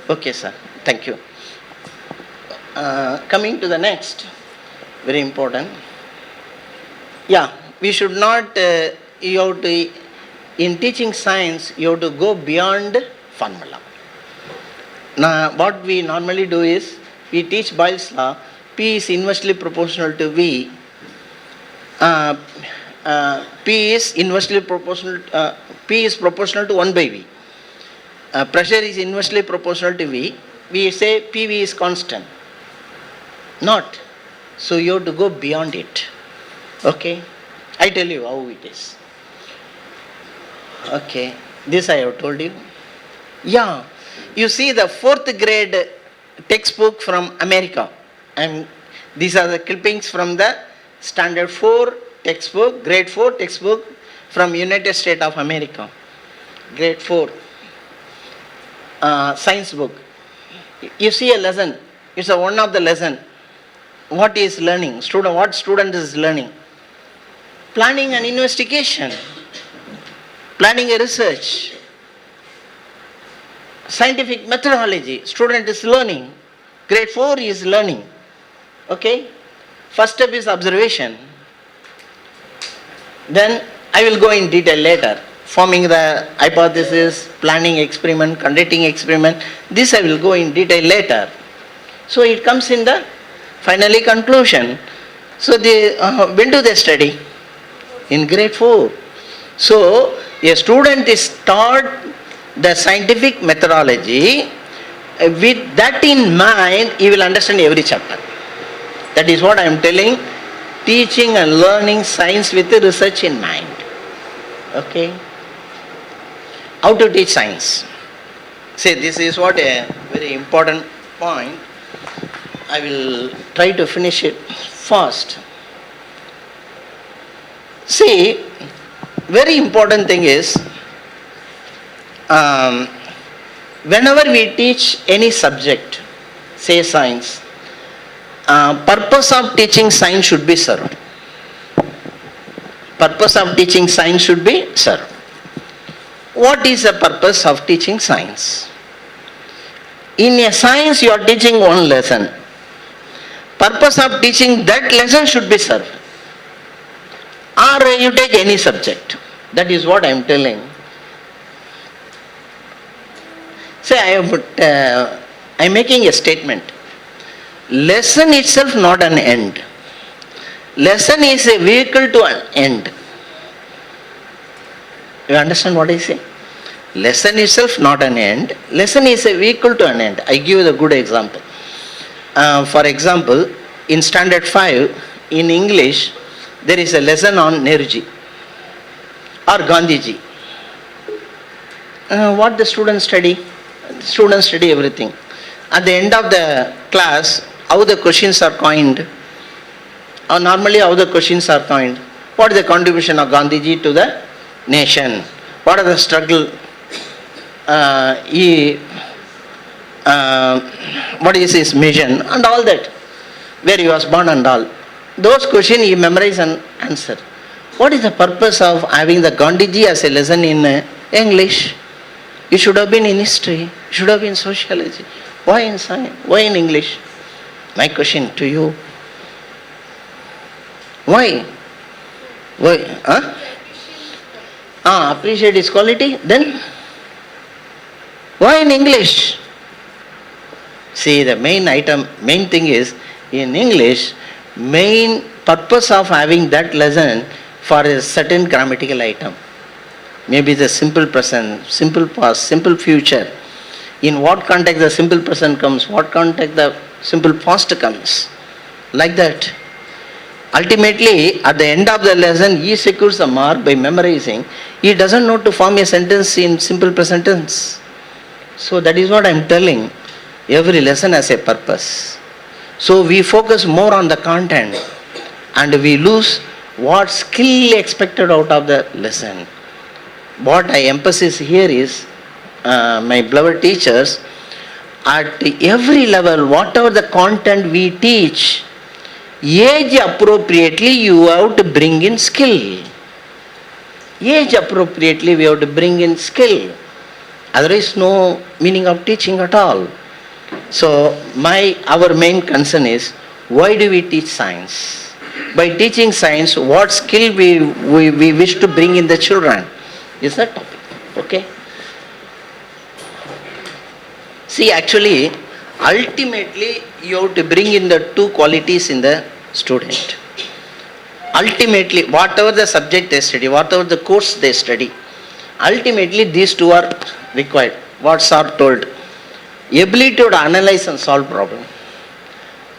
Okay, sir. Thank you. Coming to the next, very important. Yeah, we should not, you have to, in teaching science, you have to go beyond formula. Now, what we normally do is, we teach Boyle's law, P is inversely proportional to V. P is inversely proportional, P is proportional to 1 by V. Pressure is inversely proportional to V. We say PV is constant. Not. So you have to go beyond it. Okay? I tell you how it is. Okay. This I have told you. Yeah. You see the 4th grade textbook from America. And these are the clippings from the standard 4 textbook, grade 4 textbook from United States of America. Grade 4. Science book. You see a lesson. It's a one of the lesson. What is learning? What student is learning? Planning an investigation. Planning a research. Scientific methodology. Student is learning. Grade 4 is learning. Okay? First step is observation. Then I will go in detail later. Forming the hypothesis, planning experiment, conducting experiment. This I will go in detail later. So it comes in the finally conclusion. So when do they study? In grade 4. So a student is taught the scientific methodology. With that in mind, he will understand every chapter. That is what I am telling. Teaching and learning science with the research in mind. Okay? How to teach science? See, this is what a very important point. I will try to finish it fast. See, very important thing is, whenever we teach any subject, say science, purpose of teaching science should be served. Purpose of teaching science should be served. What is the purpose of teaching science? In a science you are teaching one lesson. Purpose of teaching that lesson should be served. Or you take any subject. That is what I am telling. Say I am making a statement. Lesson itself not an end. Lesson is a vehicle to an end. You understand what I say? Lesson itself not an end. Lesson is a vehicle to an end. I give you a good example. For example, in standard 5, in English, there is a lesson on Nehruji or Gandhiji. What the students study? Students study everything. At the end of the class, how the questions are coined? Normally how the questions are coined? What is the contribution of Gandhiji to the nation? What are the struggle what is his mission and all that, where he was born and all. Those questions he memorize and answer. What is the purpose of having the Gandhiji as a lesson in English? It should have been in history, it should have been sociology. Why in science? Why in English? My question to you. Why? Why? Appreciate his quality, then? Why in English? See, the main thing is, in English, main purpose of having that lesson for a certain grammatical item. Maybe the simple present, simple past, simple future. In what context the simple present comes, what context the simple past comes. Like that. Ultimately, at the end of the lesson, he secures the mark by memorizing. He doesn't know to form a sentence in simple present tense. So that is what I am telling. Every lesson has a purpose. So we focus more on the content and we lose what skill expected out of the lesson. What I emphasize here is, my beloved teachers, at every level, whatever the content we teach, age appropriately you have to bring in skill. Age appropriately we have to bring in skill. Otherwise no meaning of teaching at all. So our main concern is, why do we teach science? by teaching science, what skill we wish to bring in the children is the topic. Okay? See, actually, ultimately, you have to bring in the two qualities in the student. Ultimately, whatever the subject they study, whatever the course they study, ultimately these two are required. What sir told, ability to analyze and solve problem,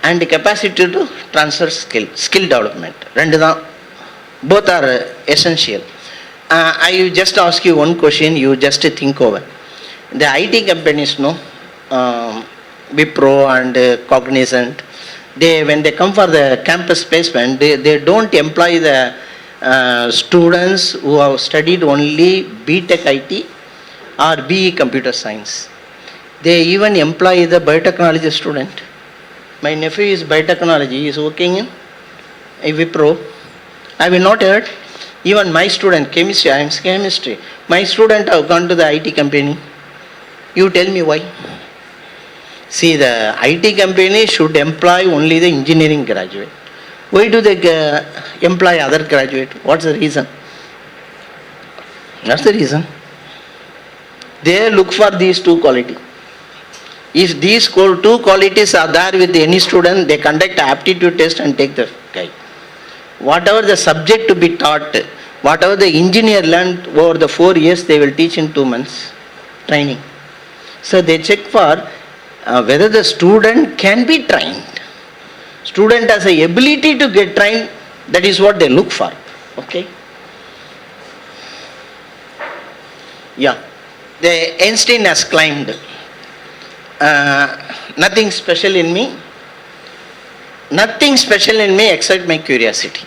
and the capacity to transfer skill development. Both are essential. I just ask you one question, you just think over. The IT companies, Wipro and Cognizant, when they come for the campus placement, they don't employ the students who have studied only BTech IT or BE Computer Science. They even employ the biotechnology student. My nephew is biotechnology, he is working in Wipro. I will not heard. Even my student, chemistry, I am chemistry. My student have gone to the IT company. You tell me why. See, the IT company should employ only the engineering graduate. Why do they employ other graduate? What's the reason? That's the reason. They look for these two qualities. If these two qualities are there with any student, they conduct an aptitude test and take the guide. Whatever the subject to be taught, whatever the engineer learned over the 4 years, they will teach in 2 months training. So they check for whether the student can be trained. Student has the ability to get trained, that is what they look for. Okay? Yeah. The Einstein has claimed, nothing special in me. Nothing special in me except my curiosity.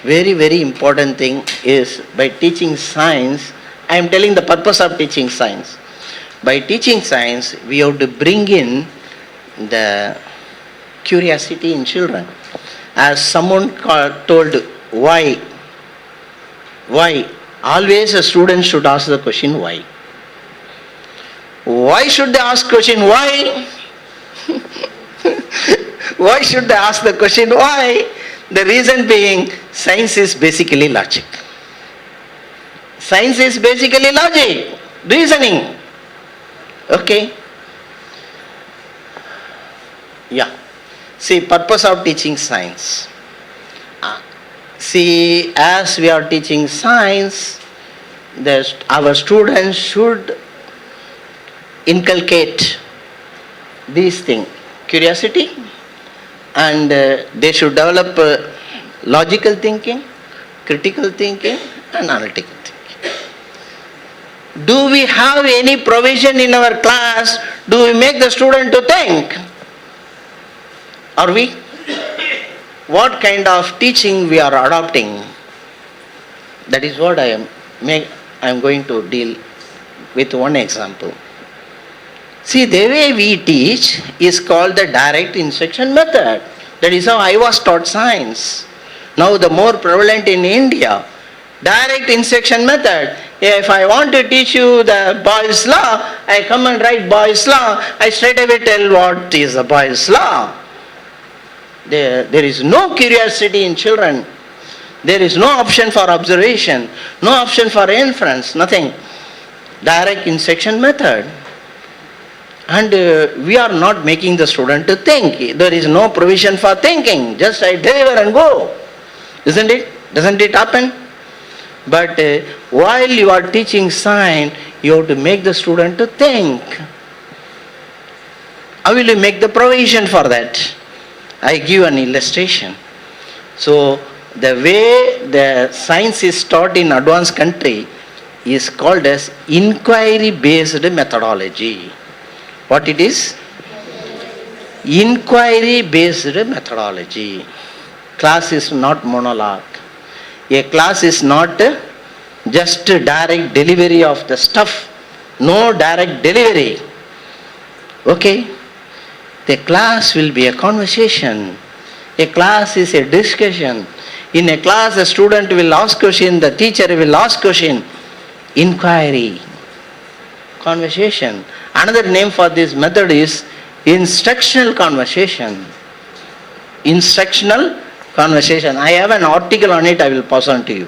Very, very important thing is by teaching science, I am telling the purpose of teaching science. By teaching science, we have to bring in the curiosity in children. As someone told, why? Why? Always a student should ask the question, why? Why should they ask question, why? Why should they ask the question, why? The reason being, science is basically logic. Science is basically logic, reasoning. Okay? Yeah. See, purpose of teaching science. See, as we are teaching science, our students should inculcate these things, curiosity, and they should develop logical thinking, critical thinking, and analytical thinking. Do we have any provision in our class? Do we make the student to think? Are we? What kind of teaching we are adopting? That is what I am going to deal with one example. See, the way we teach is called the direct instruction method. That is how I was taught science. Now the more prevalent in India, direct instruction method. If I want to teach you the Boyle's law, I come and write Boyle's law, I straight away tell what is the Boyle's law. There is no curiosity in children. There is no option for observation, no option for inference, nothing. Direct instruction method. And we are not making the student to think. There is no provision for thinking. Just I deliver and go. Isn't it? Doesn't it happen? But while you are teaching science, you have to make the student to think. How will you make the provision for that? I give an illustration. So the way the science is taught in advanced country is called as inquiry-based methodology. What it is? Inquiry-based methodology. Class is not monologue. A class is not just direct delivery of the stuff. No direct delivery. Okay? The class will be a conversation. A class is a discussion. In a class, a student will ask question, the teacher will ask question. Inquiry. Conversation. Another name for this method is instructional conversation. Instructional conversation. I have an article on it, I will pass on to you.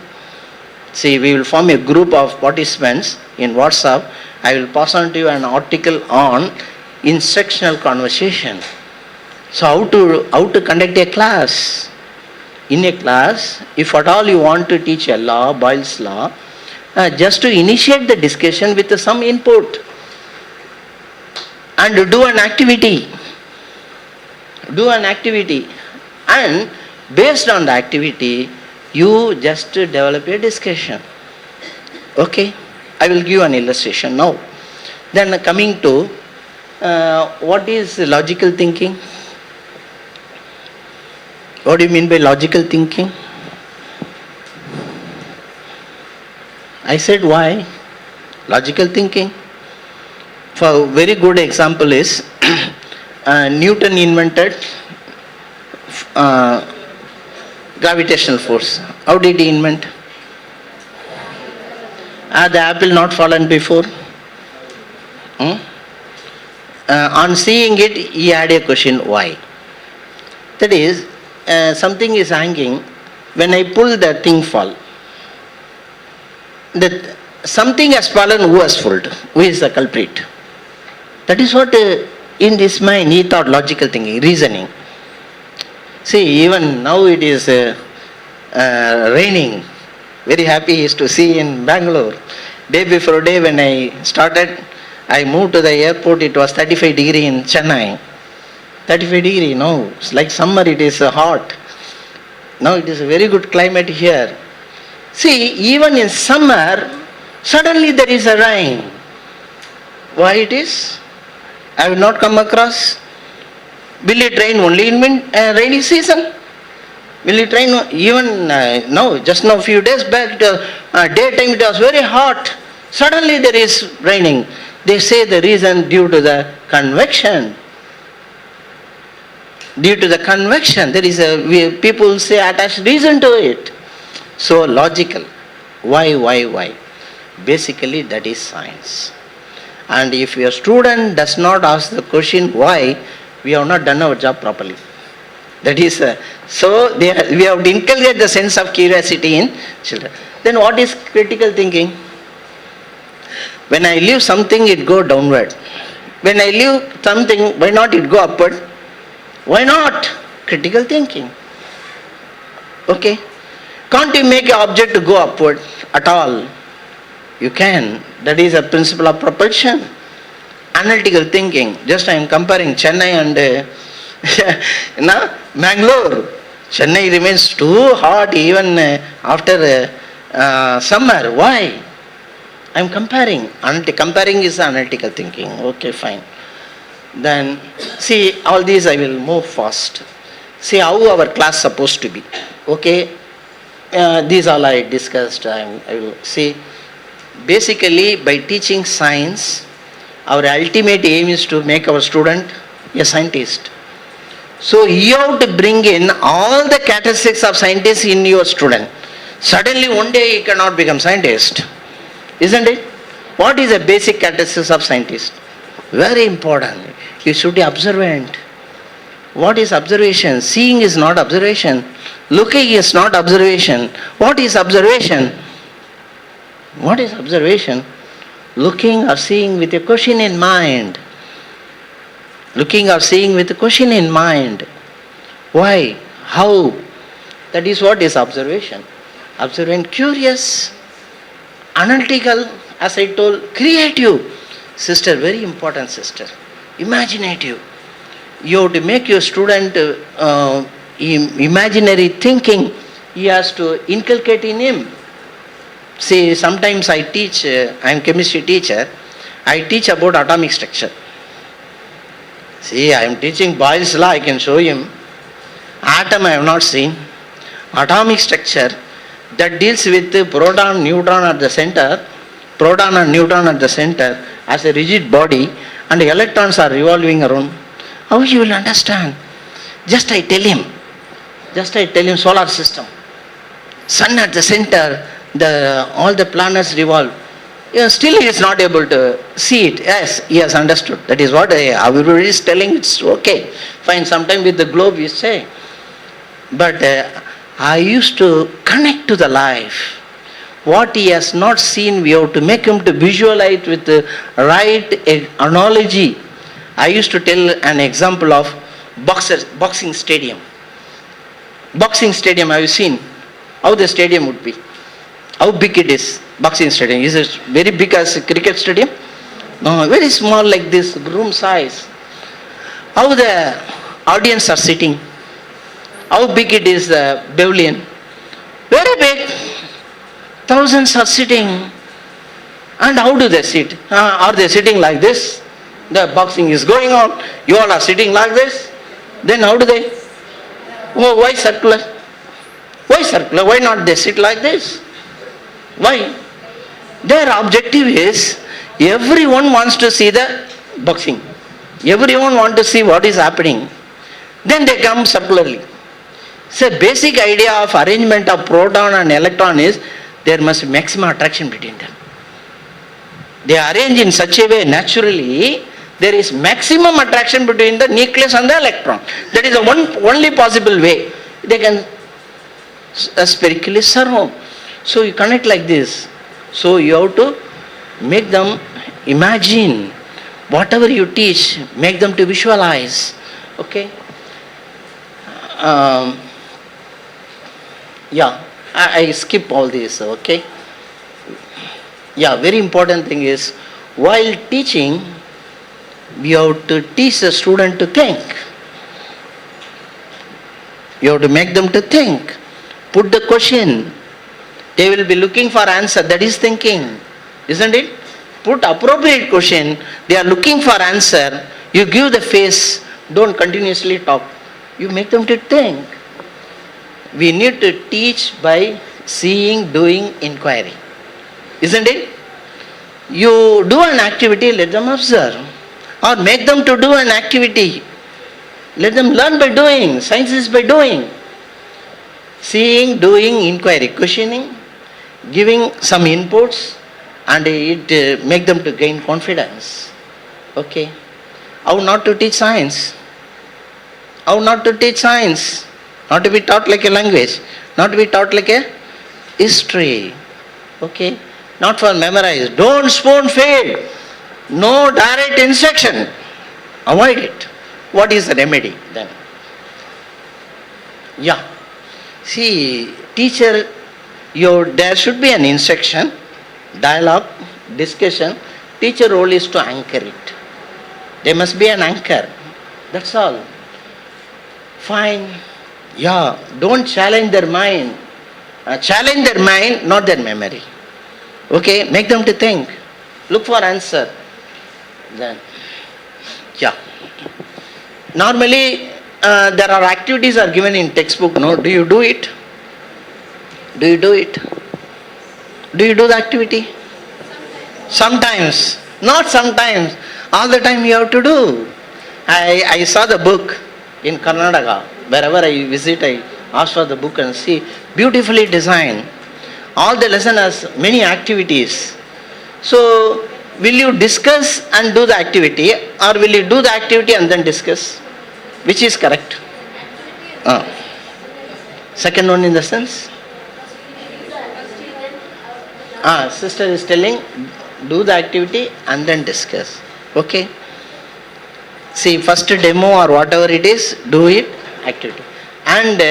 See, we will form a group of participants in WhatsApp. I will pass on to you an article on instructional conversation. So how to conduct a class? In a class, if at all you want to teach a law, Boyle's law, just to initiate the discussion with some input and do an activity. Do an activity, and based on the activity, you just develop a discussion. Okay, I will give an illustration now. Then coming to what is logical thinking? What do you mean by logical thinking? I said why? Logical thinking. For a very good example is Newton invented gravitational force. How did he invent? Had the apple not fallen before? On seeing it, he had a question, why? That is, something is hanging, when I pull the thing fall. That something has fallen, who has fallen? Who is the culprit? That is what in this mind he thought logical thinking, reasoning. See, even now it is raining. Very happy is to see in Bangalore. Day before day when I started, I moved to the airport, it was 35 degree in Chennai. 35 degree, no, it's like summer, it is hot. Now it is a very good climate here. See, even in summer, suddenly there is a rain. Why it is? I will not come across. Will it rain only in rainy season? Will it rain even now? Just now, few days back, daytime it was very hot. Suddenly there is raining. They say the reason due to the convection. Due to the convection, there is people say attach reason to it. So logical. Why? Basically that is science. And if your student does not ask the question why, we have not done our job properly. That is, so we have to inculcate the sense of curiosity in children. Then what is critical thinking? When I leave something, it go downward. When I leave something, why not it go upward? Why not? Critical thinking. Okay. Can't you make an object to go upward at all? You can. That is a principle of propulsion. Analytical thinking. Just I am comparing Chennai and Mangalore. Chennai remains too hot even after summer. Why? I am comparing. Comparing is analytical thinking. Okay, fine. Then, see, all these I will move fast. See how our class supposed to be. Okay, these all I discussed. I will see. Basically, by teaching science, our ultimate aim is to make our student a scientist. So you have to bring in all the characteristics of scientists in your student. Suddenly one day he cannot become scientist. Isn't it? What is the basic characteristics of scientist? Very important. You should be observant. What is observation? Seeing is not observation. Looking is not observation. What is observation? What is observation? Looking or seeing with a question in mind. Looking or seeing with a question in mind. Why? How? That is what is observation. Observant, curious, analytical, as I told, creative. Sister, very important sister. Imaginative. You have to make your student imaginary thinking. He has to inculcate in him. See, sometimes I teach, I am chemistry teacher, I teach about atomic structure. See, I am teaching Boyle's law, I can show him. Atom I have not seen. Atomic structure that deals with the proton, neutron at the center, proton and neutron at the center as a rigid body, and the electrons are revolving around. How he will understand? Just I tell him solar system. Sun at the center, all the planets revolve. Still he is not able to see it. Yes, he has understood. That is what everybody is telling. It's okay. Fine, sometime with the globe we say. But I used to connect to the life. What he has not seen, we have to make him to visualize with the right analogy. I used to tell an example of boxing stadium. Boxing stadium, have you seen how the stadium would be? How big it is, boxing stadium? Is it very big as a cricket stadium? No, very small like this, room size. How the audience are sitting? How big it is, the pavilion? Very big. Thousands are sitting. And how do they sit? Are they sitting like this? The boxing is going on. You all are sitting like this. Then how do they? Oh, why circular? Why circular? Why not they sit like this? Why? Their objective is everyone wants to see the boxing. Everyone wants to see what is happening. Then they come circularly. So basic idea of arrangement of proton and electron is there must be maximum attraction between them. They arrange in such a way naturally there is maximum attraction between the nucleus and the electron. That is the only possible way they can spherically surround. So you connect like this. So you have to make them imagine whatever you teach, make them to visualize. Okay? I skip all this, okay? Yeah, very important thing is, while teaching, we have to teach the student to think. You have to make them to think. Put the question. They will be looking for answer. That is thinking. Isn't it? Put appropriate question. They are looking for answer. You give the face. Don't continuously talk. You make them to think. We need to teach by seeing, doing, inquiry. Isn't it? You do an activity, let them observe. Or make them to do an activity. Let them learn by doing. Science is by doing. Seeing, doing, inquiry, questioning, giving some inputs, and it make them to gain confidence. Okay. How not to teach science? How not to teach science? Not to be taught like a language. Not to be taught like a history. Okay. Not for memorize. Don't spoon feed. No direct instruction. Avoid it. What is the remedy then? Yeah. See, teacher, there should be an instruction, dialogue, discussion. Teacher role is to anchor it. There must be an anchor. That's all. Fine. Yeah. Don't challenge their mind. Challenge their mind, not their memory. Okay. Make them to think. Look for answer. Then, yeah. Normally, there are activities are given in textbook. No, do you do it? Do you do it? Do you do the activity? Sometimes, not sometimes. All the time you have to do. I saw the book in Karnataka. Wherever I visit, I ask for the book and see. Beautifully designed. All the lesson has many activities. So, will you discuss and do the activity, or will you do the activity and then discuss? Which is correct? Second one in the sense? Sister is telling, do the activity and then discuss. Okay? See, first demo or whatever it is, do it, activity. And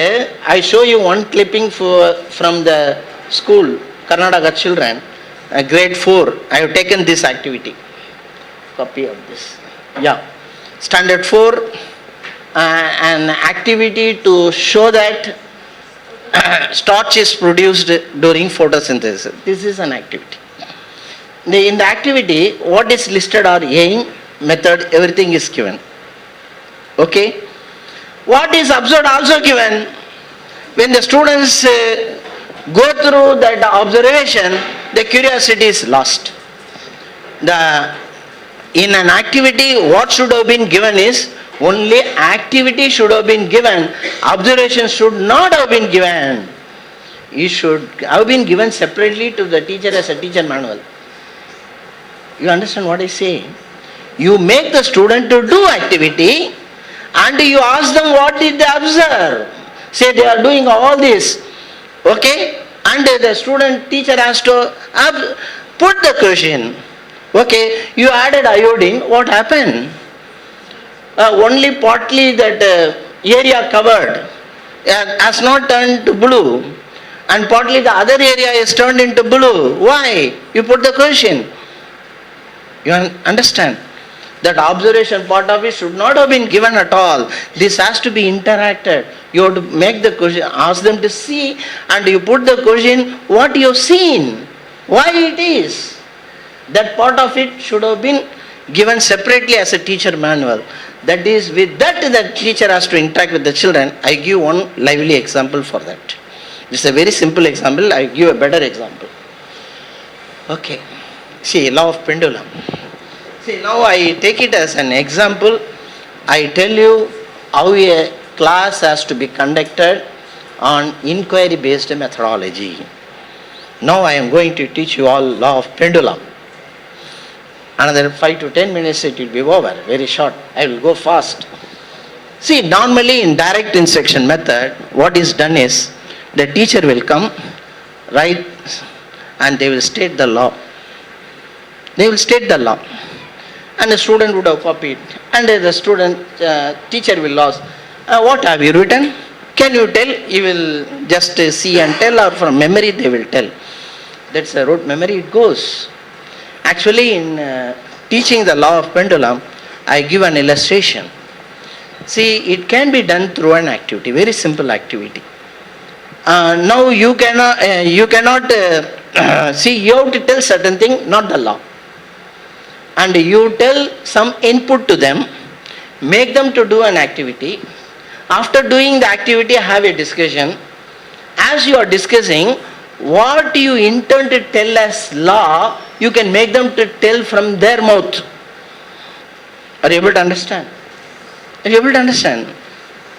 I show you one clipping from the school, Karnataka children, grade 4. I have taken this activity. Copy of this. Yeah. Standard 4. An activity to show that starch is produced during photosynthesis. This is an activity. In the activity, what is listed are aim, method, everything is given. Okay? What is observed also given. When the students go through that observation, the curiosity is lost. In an activity, what should have been given is only activity should have been given. Observation should not have been given. It should have been given separately to the teacher as a teacher manual. You understand what I say? You make the student to do activity and you ask them what did they observe. Say they are doing all this, okay, and the student teacher has to put the question, okay, you added iodine, what happened? Only partly that area covered has not turned to blue, and partly the other area is turned into blue. Why? You put the question. You understand? That observation part of it should not have been given at all. This has to be interacted. You have to make the question, ask them to see, and you put the question, what you have seen, why it is. That part of it should have been given separately as a teacher manual. That is, with that the teacher has to interact with the children. I give one lively example for that. This is a very simple example. I give a better example. Okay. See, law of pendulum. See, now I take it as an example. I tell you how a class has to be conducted on inquiry-based methodology. Now I am going to teach you all law of pendulum. Another 5 to 10 minutes it will be over, very short. I will go fast. See, normally in direct instruction method, what is done is, the teacher will come, right, and they will state the law. They will state the law. And the student would have copied. And the student, teacher will ask, what have you written? Can you tell? You will just see and tell, or from memory they will tell. That's a rote memory, it goes. Actually, in teaching the law of pendulum, I give an illustration. See, it can be done through an activity, very simple activity. Now you cannot see, you have to tell certain thing, not the law. And you tell some input to them, make them to do an activity. After doing the activity, have a discussion. As you are discussing, what you intend to tell as law, you can make them to tell from their mouth. Are you able to understand? Are you able to understand?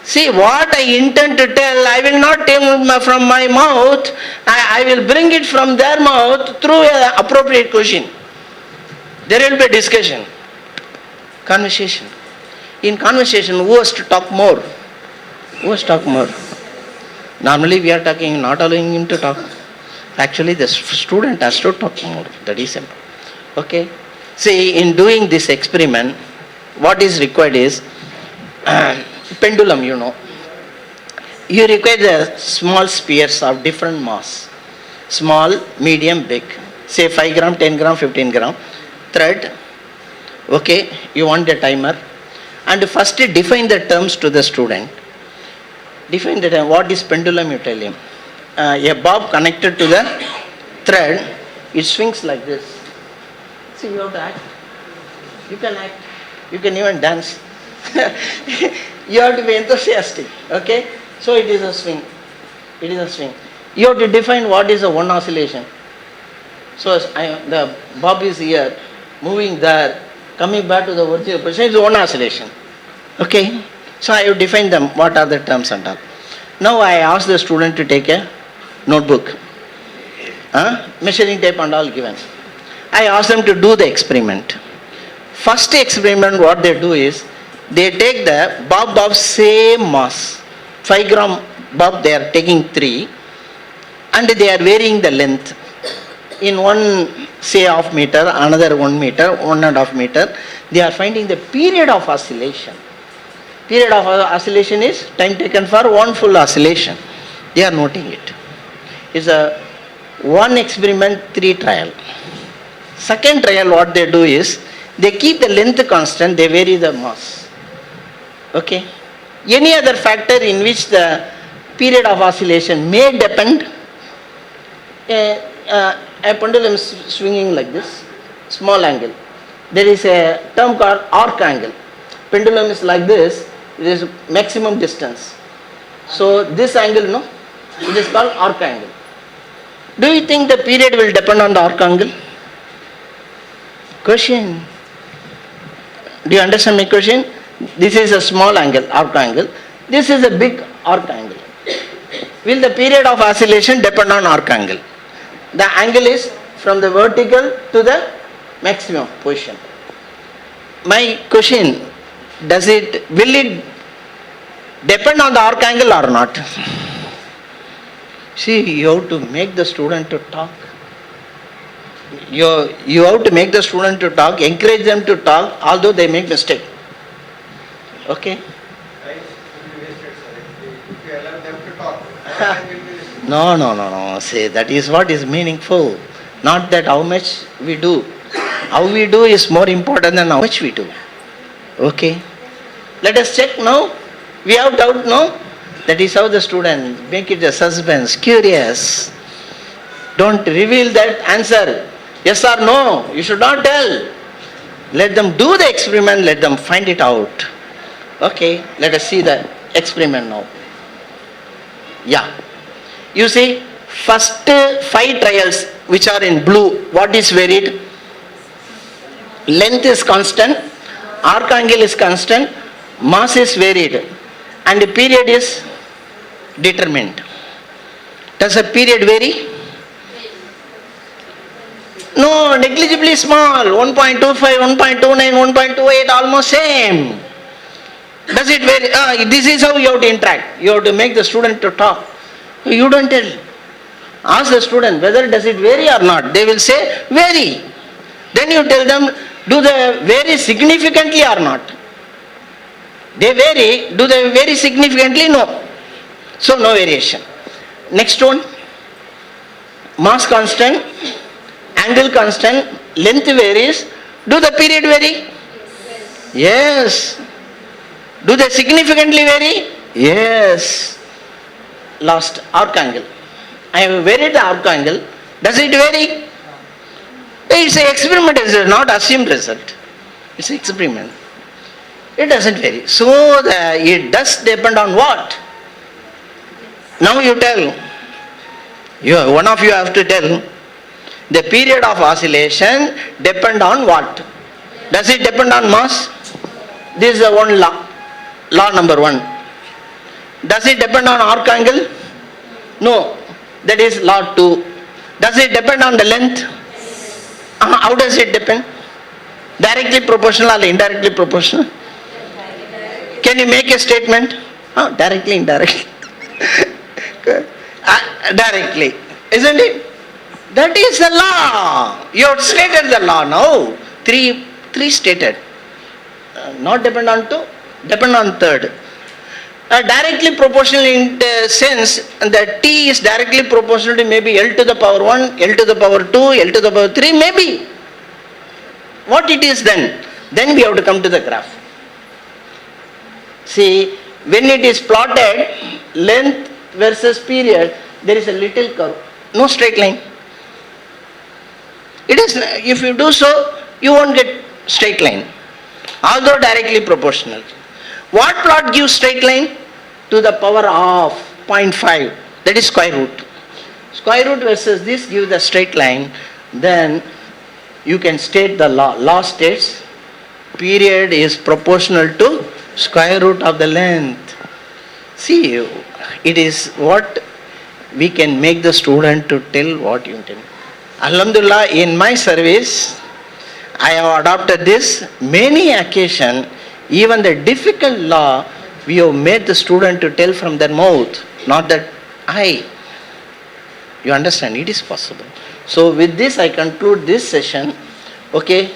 See, what I intend to tell, I will not tell from my mouth, I will bring it from their mouth through an appropriate question. There will be a discussion, conversation. In conversation, who has to talk more? Who has to talk more? Normally we are talking, not allowing him to talk. Actually, the student has to talk more. That is simple. Okay? See, in doing this experiment, what is required is, pendulum, you know. You require the small spheres of different mass. Small, medium, big. Say 5 gram, 10 gram, 15 gram. Thread. Okay, you want the timer. And first define the terms to the student. Define the term. What is pendulum, you tell him. A bob connected to the thread, it swings like this. See, you have to act. You can act. You can even dance. You have to be enthusiastic. Okay? So it is a swing. It is a swing. You have to define what is a one oscillation. So the bob is here, moving there, coming back to the original position, is one oscillation. Okay? So I have defined them, what are the terms and all. Now I ask the student to take a notebook. Measuring tape and all given. I ask them to do the experiment. First experiment, what they do is, they take the bob of same mass. 5 gram bob, they are taking 3, and they are varying the length. In one, say, half meter, another 1 meter, 1.5 meter, they are finding the period of oscillation. Period of oscillation is time taken for one full oscillation. They are noting it. It's a one experiment, 3 trial. Second trial, what they do is, they keep the length constant, they vary the mass. Okay? Any other factor in which the period of oscillation may depend, a pendulum is swinging like this, small angle. There is a term called arc angle. Pendulum is like this, it is maximum distance. So this angle, no, it is called arc angle. Do you think the period will depend on the arc angle? Question. Do you understand my question? This is a small angle, arc angle. This is a big arc angle. Will the period of oscillation depend on arc angle? The angle is from the vertical to the maximum position. My question, will it depend on the arc angle or not? See, you have to make the student to talk. You have to make the student to talk, encourage them to talk, although they make mistake. Okay? No. See, that is what is meaningful. Not that how much we do. How we do is more important than how much we do. Okay? Let us check now. We have doubt now. That is how the student make it a suspense, curious. Don't reveal that answer. Yes or no. You should not tell. Let them do the experiment. Let them find it out. Okay? Let us see the experiment now. Yeah. You see, first 5 trials which are in blue, what is varied? Length is constant, arc angle is constant, mass is varied, and the period is determined. Does the period vary? No, negligibly small, 1.25, 1.29, 1.28, almost same. Does it vary? This is how you have to interact. You have to make the student to talk. You don't tell. Ask the student whether does it vary or not. They will say vary. Then you tell them, do they vary significantly or not? They vary. Do they vary significantly? No. So no variation. Next one. Mass constant, angle constant, length varies. Do the period vary? Yes. Do they significantly vary? Yes. Last, arc angle. I have varied the arc angle. Does it vary? It's an experiment, it's not assumed result. It's an experiment. It doesn't vary. So it does depend on what? Now you tell. One of you have to tell. The period of oscillation depend on what? Does it depend on mass? This is the one law. Law number 1. Does it depend on arc angle? No. That is law 2. Does it depend on the length? How does it depend? Directly proportional or indirectly proportional? Can you make a statement? Directly, indirectly. Directly. Isn't it? That is the law. You have stated the law now. Three stated. Not depend on 2, depend on 3rd. Directly proportional in the sense that T is directly proportional to maybe L to the power 1, L to the power 2, L to the power 3, maybe. What it is then? Then we have to come to the graph. See, when it is plotted, length versus period, there is a little curve, no straight line. It is, if you do so, you won't get straight line, although directly proportional. What plot gives straight line? To the power of 0.5, that is square root. Square root versus this gives the straight line. Then you can state the law. Law states period is proportional to square root of the length. See, it is what we can make the student to tell what you intend. Alhamdulillah, in my service, I have adopted this many occasions. Even the difficult law, we have made the student to tell from their mouth, not that I. You understand? It is possible. So with this, I conclude this session. Okay?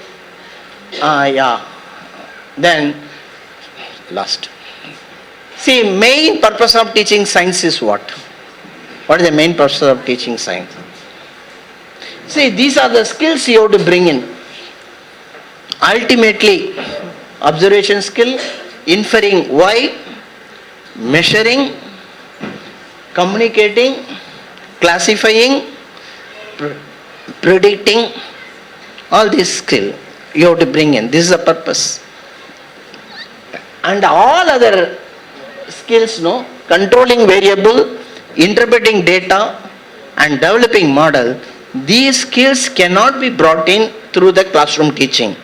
Yeah. Then, last. See, main purpose of teaching science is what? What is the main purpose of teaching science? See, these are the skills you have to bring in. Ultimately, observation skill, inferring why, measuring, communicating, classifying, predicting, all this skill you have to bring in. This is the purpose. And all other skills, no, controlling variable, interpreting data, and developing model, these skills cannot be brought in through the classroom teaching.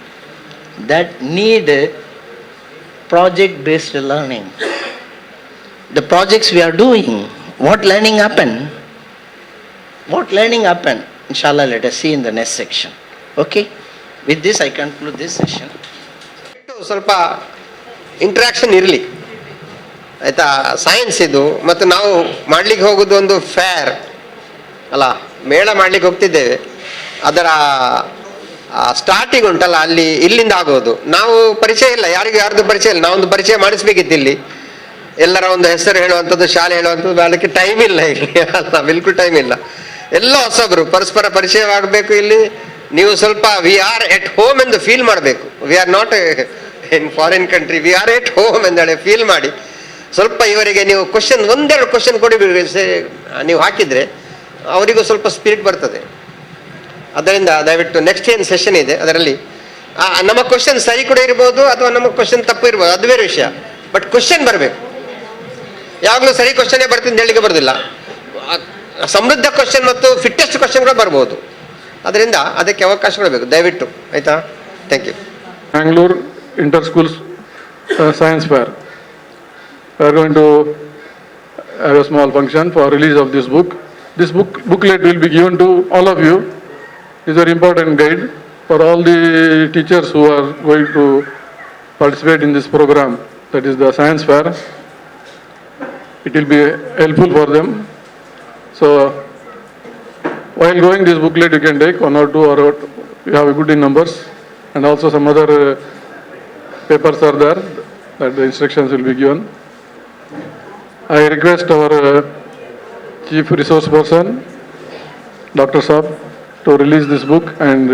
That need project-based learning. The projects we are doing, what learning happen? What learning happen? Inshallah, let us see in the next section. Okay? With this, I conclude this session. ಸ್ವಲ್ಪ interaction ಇರಲಿ. ಆಯಿತಾ, science ಇದು. ಮತ್ತು ನಾವು ಮಾಡಲಿಕ್ಕೆ ಹೋಗೋದು ಒಂದು fair ಅಲ್ಲ, ಮೇಳ ಮಾಡಲಿಕ್ಕೆ ಹೋಗ್ತಿದ್ದೇವೆ. ಅದರ ಸ್ಟಾರ್ಟಿಂಗ್ ಉಂಟಲ್ಲ, ಇಲ್ಲಿಂದ ಆಗೋದು. ನಾವು ಪರಿಚಯ ಇಲ್ಲ, ಯಾರ್ದು ಪರಿಚಯ ಇಲ್ಲ. ನಾವೊಂದು ಪರಿಚಯ ಮಾಡಿಸ್ಬೇಕಿತ್ತು ಇಲ್ಲಿ. ಎಲ್ಲರ ಒಂದು ಹೆಸರು ಹೇಳುವಂಥದ್ದು, ಶಾಲೆ ಹೇಳುವಂಥದ್ದು, ಅದಕ್ಕೆ ಟೈಮ್ ಇಲ್ಲ ಇಲ್ಲಿ ಅಲ್ಲ, ಬಿಲ್ಕುಲ್ ಟೈಮ್ ಇಲ್ಲ. ಎಲ್ಲ ಹೊಸಬ್ರು, ಪರಸ್ಪರ ಪರಿಚಯವಾಗಬೇಕು ಇಲ್ಲಿ. ನೀವು ಸ್ವಲ್ಪ ವಿ ಆರ್ ಎಟ್ ಹೋಮ್ ಎಂದು ಫೀಲ್ ಮಾಡಬೇಕು. We are not in foreign country, we are at home ಎಂದೇಳಿ ಫೀಲ್ ಮಾಡಿ ಸ್ವಲ್ಪ ಇವರಿಗೆ ನೀವು ಒಂದೆರಡು ಕ್ವಶನ್ ಕೊಡಿ ನೀವು ಹಾಕಿದರೆ ಅವರಿಗೂ ಸ್ವಲ್ಪ ಸ್ಪಿರಿಟ್ ಬರ್ತದೆ. ಅದರಿಂದ ದಯವಿಟ್ಟು ನೆಕ್ಸ್ಟ್ ಏನು ಸೆಷನ್ ಇದೆ ಅದರಲ್ಲಿ ನಮ್ಮ ಕ್ವಶನ್ ಸರಿ ಕೂಡ ಇರ್ಬೋದು ಅಥವಾ ನಮ್ಮ ಕ್ವಶನ್ ತಪ್ಪು ಇರ್ಬೋದು, ಅದು ಬೇರೆ ವಿಷಯ. ಬಟ್ ಕ್ವಶನ್ ಬರಬೇಕು. ಯಾವಾಗಲೂ ಸರಿ ಕ್ವಶನ್ನೇ ಬರ್ತೀನಿ ಹೇಳಲಿಕ್ಕೆ ಬರೋದಿಲ್ಲ. ಸಮೃದ್ಧ ಕ್ವಶನ್ ಮತ್ತು ಫಿಟ್ಟೆಸ್ಟ್ ಕ್ವಶನ್ ಕೂಡ ಬರ್ಬೋದು. ಅದರಿಂದ ಅದಕ್ಕೆ ಅವಕಾಶ ಕೊಡಬೇಕು ದಯವಿಟ್ಟು, ಆಯಿತಾ? Thank you. Mangalore Inter-School Science Fair. We are going to have a small function for release of this book. This booklet will be given to all of you. It's a very important guide for all the teachers who are going to participate in this program, that is the Science Fair. It will be helpful for them. So, while going this booklet, you can take 1 or 2 or you have a good in numbers, and also some other papers are there that the instructions will be given. I request our Chief Resource Person, Dr. Saab, to release this book and